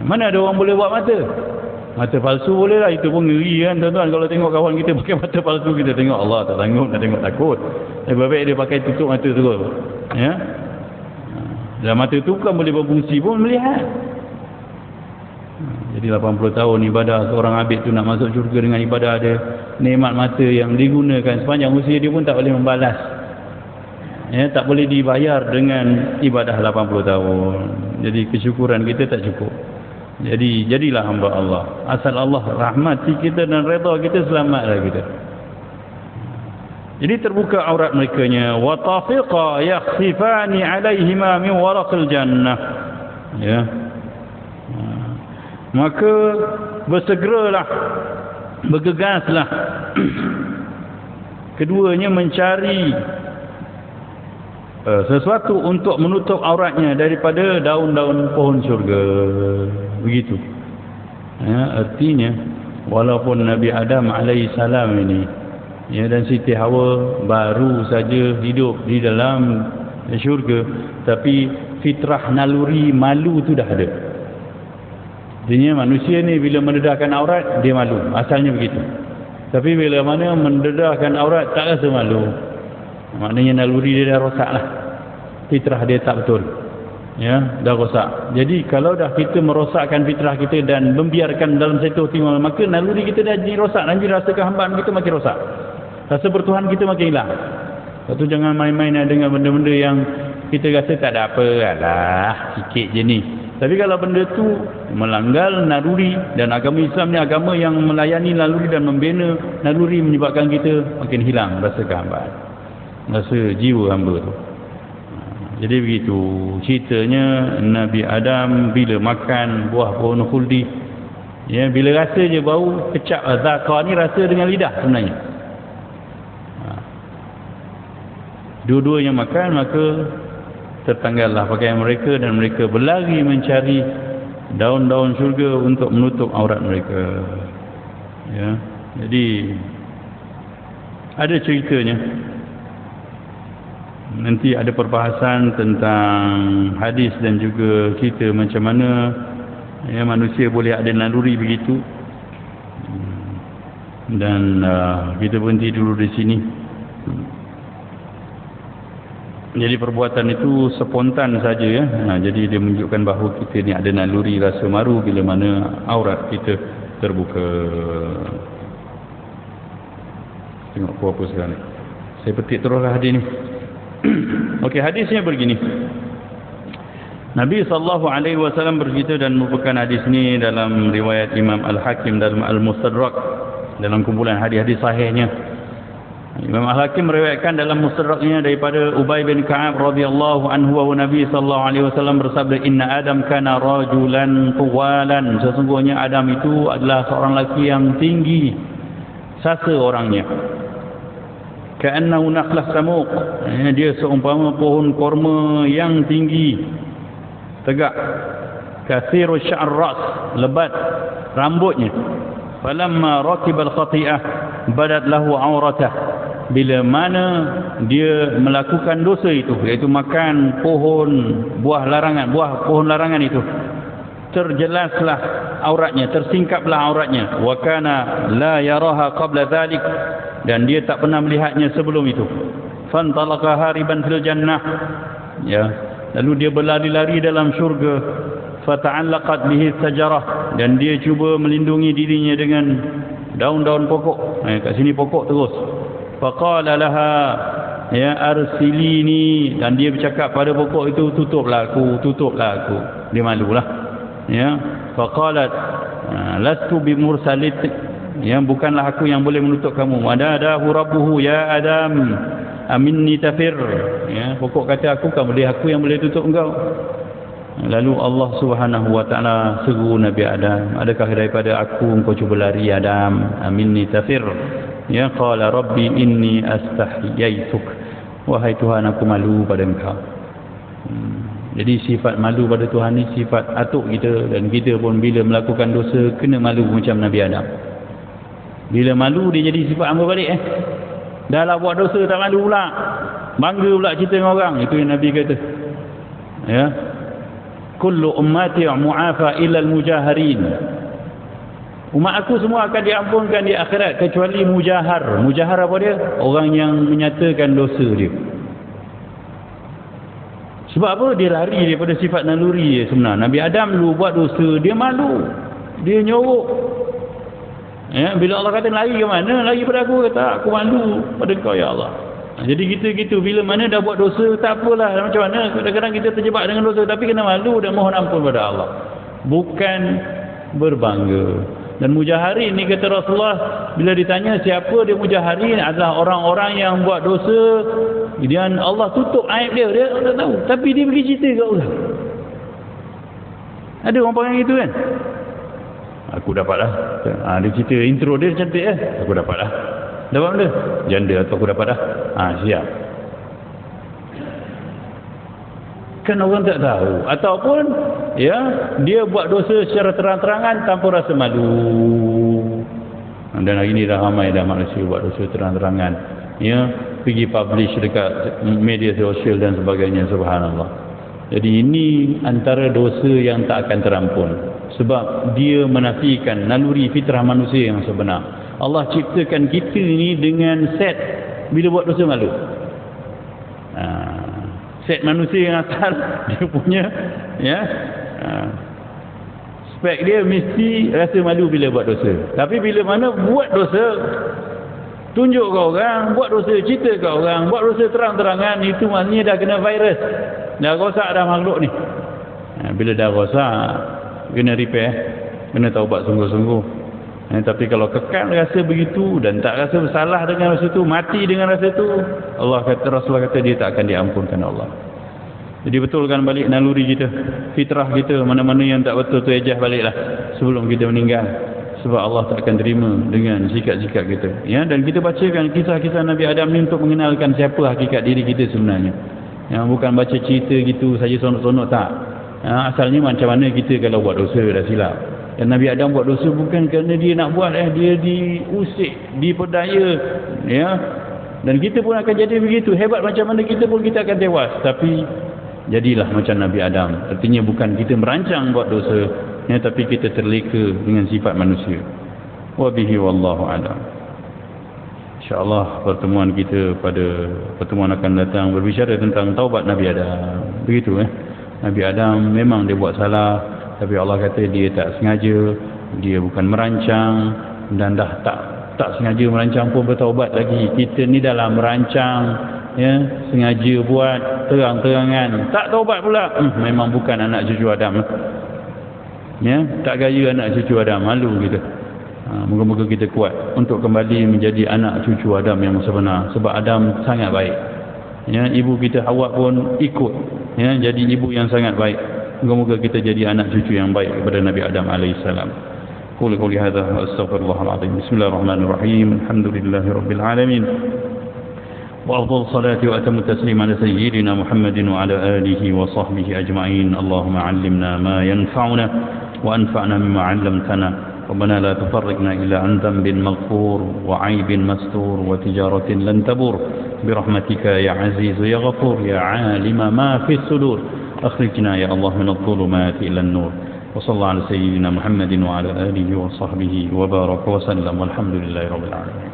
Mana ada orang boleh buat mata? Mata palsu boleh lah, itu pun ngeri kan tuan-tuan. Kalau tengok kawan kita pakai mata palsu, kita tengok Allah tak sanggup, nak tengok takut. Lebih baik dia pakai tutup mata terus. Ya? Dan mata tu kan boleh berfungsi pun melihat. Jadi 80 tahun ibadah seorang abid tu nak masuk syurga dengan ibadah dia, nikmat mata yang digunakan sepanjang usia dia pun tak boleh membalas. Ya, tak boleh dibayar dengan ibadah 80 tahun. Jadi kesyukuran kita tak cukup. Jadi jadilah hamba Allah. Asal Allah rahmati kita dan redha kita, selamatlah kita. Jadi terbuka aurat mereka-nya. Wa tafiqa yakhsifani alaihima min waraqil jannah. Ya. Maka bersegeralah, bergegaslah keduanya mencari sesuatu untuk menutup auratnya daripada daun-daun pohon syurga. Begitu. Ya, artinya walaupun Nabi Adam alaihissalam ini, ya, dan Siti Hawa baru saja hidup di dalam syurga, tapi fitrah naluri malu tu dah ada. Artinya manusia ni bila mendedahkan aurat dia malu, asalnya begitu. Tapi bila mana mendedahkan aurat tak rasa malu. Maknanya naluri dia dah rosak lah, fitrah dia tak betul, ya, dah rosak. Jadi kalau dah kita merosakkan fitrah kita dan membiarkan dalam satu timur, maka naluri kita dah jadi rosak, nanti rasa kehambaan kita makin rosak, rasa bertuhan kita makin hilang. Lepas tu jangan main-main dengan benda-benda yang kita rasa tak ada apa, alah sikit je ni. Tapi kalau benda tu melanggar naluri, dan agama Islam ni agama yang melayani naluri dan membina naluri, menyebabkan kita makin hilang rasa kehambaan, rasa jiwa hamba tu. Jadi begitu ceritanya Nabi Adam bila makan buah pohon khuldi, ya, bila rasa je bau kecap zakar ni rasa dengan lidah sebenarnya. Dua-duanya makan, maka tertanggallah pakaian mereka dan mereka berlari mencari daun-daun syurga untuk menutup aurat mereka. Ya, jadi ada ceritanya. Nanti ada perbahasan tentang hadis dan juga cerita macam mana, ya, manusia boleh ada naluri begitu. Dan kita berhenti dulu di sini. Jadi perbuatan itu spontan saja, ya. Jadi dia menunjukkan bahawa kita ni ada naluri rasa malu bila mana aurat kita terbuka. Tengok apa sekarang ni. Saya petik teruslah hadis ni. Okey, hadisnya begini. Nabi SAW bercerita, dan merupakan hadis ni dalam riwayat Imam Al-Hakim dalam Al-Mustadrak, dalam kumpulan hadis-hadis sahihnya. Imam Al-Hakim meriwayatkan dalam Mustadraknya daripada Ubay bin Ka'ab radhiyallahu anhu, wa Nabi sallallahu alaihi wasallam bersabda, inna Adam kana rajulan tuwalan, sesungguhnya Adam itu adalah seorang lelaki yang tinggi sasa orangnya, ka'annahu nakhlah samuq, dia seumpama pohon korma yang tinggi tegak, kathiru sya'r ras, lebat rambutnya, falamma rakibal khati'ah badat lahu auratah, bila mana dia melakukan dosa itu, iaitu makan pohon buah larangan, buah pohon larangan itu, terjelaslah auratnya, tersingkaplah auratnya, wa kana la yaraha qabla dhalik, dan dia tak pernah melihatnya sebelum itu. Fantalaqa hariban fil jannah, ya, lalu dia berlari-lari dalam syurga. Fata'allaqat bihi sajarah, dan dia cuba melindungi dirinya dengan daun-daun pokok. Kat sini pokok terus. Faqala laha ya arsilini, dan dia bercakap pada pokok itu, tutuplah aku, tutuplah aku. Dia malulah, ya. Faqalat lastu bimursalit, ya, bukanlah aku yang boleh menutup kamu. Wadadahu rabbuhu ya Adam aminni tafir, ya, pokok kata aku, kan boleh aku yang boleh tutup engkau. Lalu Allah Subhanahu wa taala seru Nabi Adam, adakah daripada aku engkau cuba lari Adam? Aminni tafir, ya, qala rabbi inni astahiyaituk, wahai Tuhan aku malu pada engkau. Jadi sifat malu pada Tuhan ni sifat atuk kita, dan kita pun bila melakukan dosa kena malu macam Nabi Adam. Bila malu dia jadi sifat hamba balik. Dah lah buat dosa tak malu pula, bangga pula cerita dengan orang. Itu yang Nabi kata, ya, kullu ummati mu'afa illa al-mujahirin, umat aku semua akan diampunkan di akhirat kecuali mujahar. Mujahar apa dia? Orang yang menyatakan dosa dia. Sebab apa? Dia lari daripada sifat naluri dia sebenarnya. Nabi Adam dulu buat dosa, dia malu, dia nyorok, ya, bila Allah kata lari ke mana? Lari pada aku, kata aku malu pada kau ya Allah. Jadi kita gitu, bila mana dah buat dosa tak apalah, macam mana kadang-kadang kita terjebak dengan dosa, tapi kena malu dan mohon ampun pada Allah, bukan berbangga. Dan mujaharin ni kata Rasulullah, bila ditanya siapa dia mujaharin, adalah orang-orang yang buat dosa kemudian Allah tutup aib dia, dia tak tahu, tapi dia pergi cerita kat orang. Ada orang panggil gitu kan, aku dapat lah, dia cerita intro dia cantik aku dapat lah. Dapat benda? Janda atau aku dapat dah? Siap. Kan orang tak tahu. Ataupun, ya, dia buat dosa secara terang-terangan tanpa rasa malu. Dan hari ini dah ramai dah manusia buat dosa terang-terangan. Ya, pergi publish dekat media sosial dan sebagainya. Subhanallah. Jadi ini antara dosa yang tak akan terampun. Sebab dia menafikan naluri fitrah manusia yang sebenar. Allah ciptakan kita ni dengan set bila buat dosa malu. Set manusia yang asal dia punya ya spek dia mesti rasa malu bila buat dosa. Tapi bila mana buat dosa, tunjuk ke orang, buat dosa, cerita ke orang, buat dosa terang-terangan, itu maknanya dah kena virus, dah rosak dah makhluk ni. Bila dah rosak, kena repair, kena taubat sungguh-sungguh. Tapi kalau kekal rasa begitu dan tak rasa bersalah dengan rasa tu, mati dengan rasa tu, Allah kata, Rasulullah kata dia tak akan diampunkan Allah. Jadi betulkan balik naluri kita, fitrah kita, mana-mana yang tak betul tu ejah baliklah sebelum kita meninggal. Sebab Allah tak akan terima dengan sikap-sikap kita. Ya, dan kita bacakan kisah-kisah Nabi Adam ni untuk mengenalkan siapa hakikat diri kita sebenarnya. Ya, bukan baca cerita gitu saja sonok-sonok, tak. Ya, asalnya macam mana kita kalau buat dosa dah silap. Dan Nabi Adam buat dosa bukan kerana dia nak buat, dia diusik, diperdaya, ya. Dan kita pun akan jadi begitu. Hebat macam mana kita pun, kita akan tewas. Tapi jadilah macam Nabi Adam. Artinya bukan kita merancang buat dosa, ya, tapi kita terleka dengan sifat manusia. Wabihi wallahu a'lam. InsyaAllah pertemuan kita pada pertemuan akan datang berbicara tentang taubat Nabi Adam. Begitu Nabi Adam memang dia buat salah, tapi Allah kata dia tak sengaja, dia bukan merancang, dan dah tak sengaja merancang pun bertaubat lagi. Kita ni dalam merancang, ya, sengaja buat terang-terangan, tak taubat pula, memang bukan anak cucu Adam. Ya, tak gaya anak cucu Adam, malu kita. Moga-moga kita kuat untuk kembali menjadi anak cucu Adam yang sebenar, sebab Adam sangat baik. Ya, ibu kita Hawa pun ikut, ya, jadi ibu yang sangat baik. Moga-moga kita jadi anak cucu yang baik kepada Nabi Adam alaihissalam. Qul hadza wa astaghfirullahal azim. Bismillahirrahmanirrahim. Alhamdulillahirabbil alamin. وأفضل الصلاة وأتم التسليم على سيدنا محمد وعلى آله وصحبه أجمعين. اللهم علمنا ما ينفعنا وأنفعنا مما علمتنا. ربنا لا تفرقنا إلا عن ذنب مغفور وعيب مستور وتجارة لن تبور برحمتك يا عزيز يا غفور يا عالم ما في الصدور. أخرجنا يا الله من الظلمات إلى النور. وصلى الله على سيدنا محمد وعلى آله وصحبه وبارك وسلم والحمد لله رب العالمين.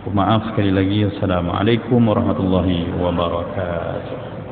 Maaf sekali lagi. Assalamualaikum warahmatullahi wabarakatuh.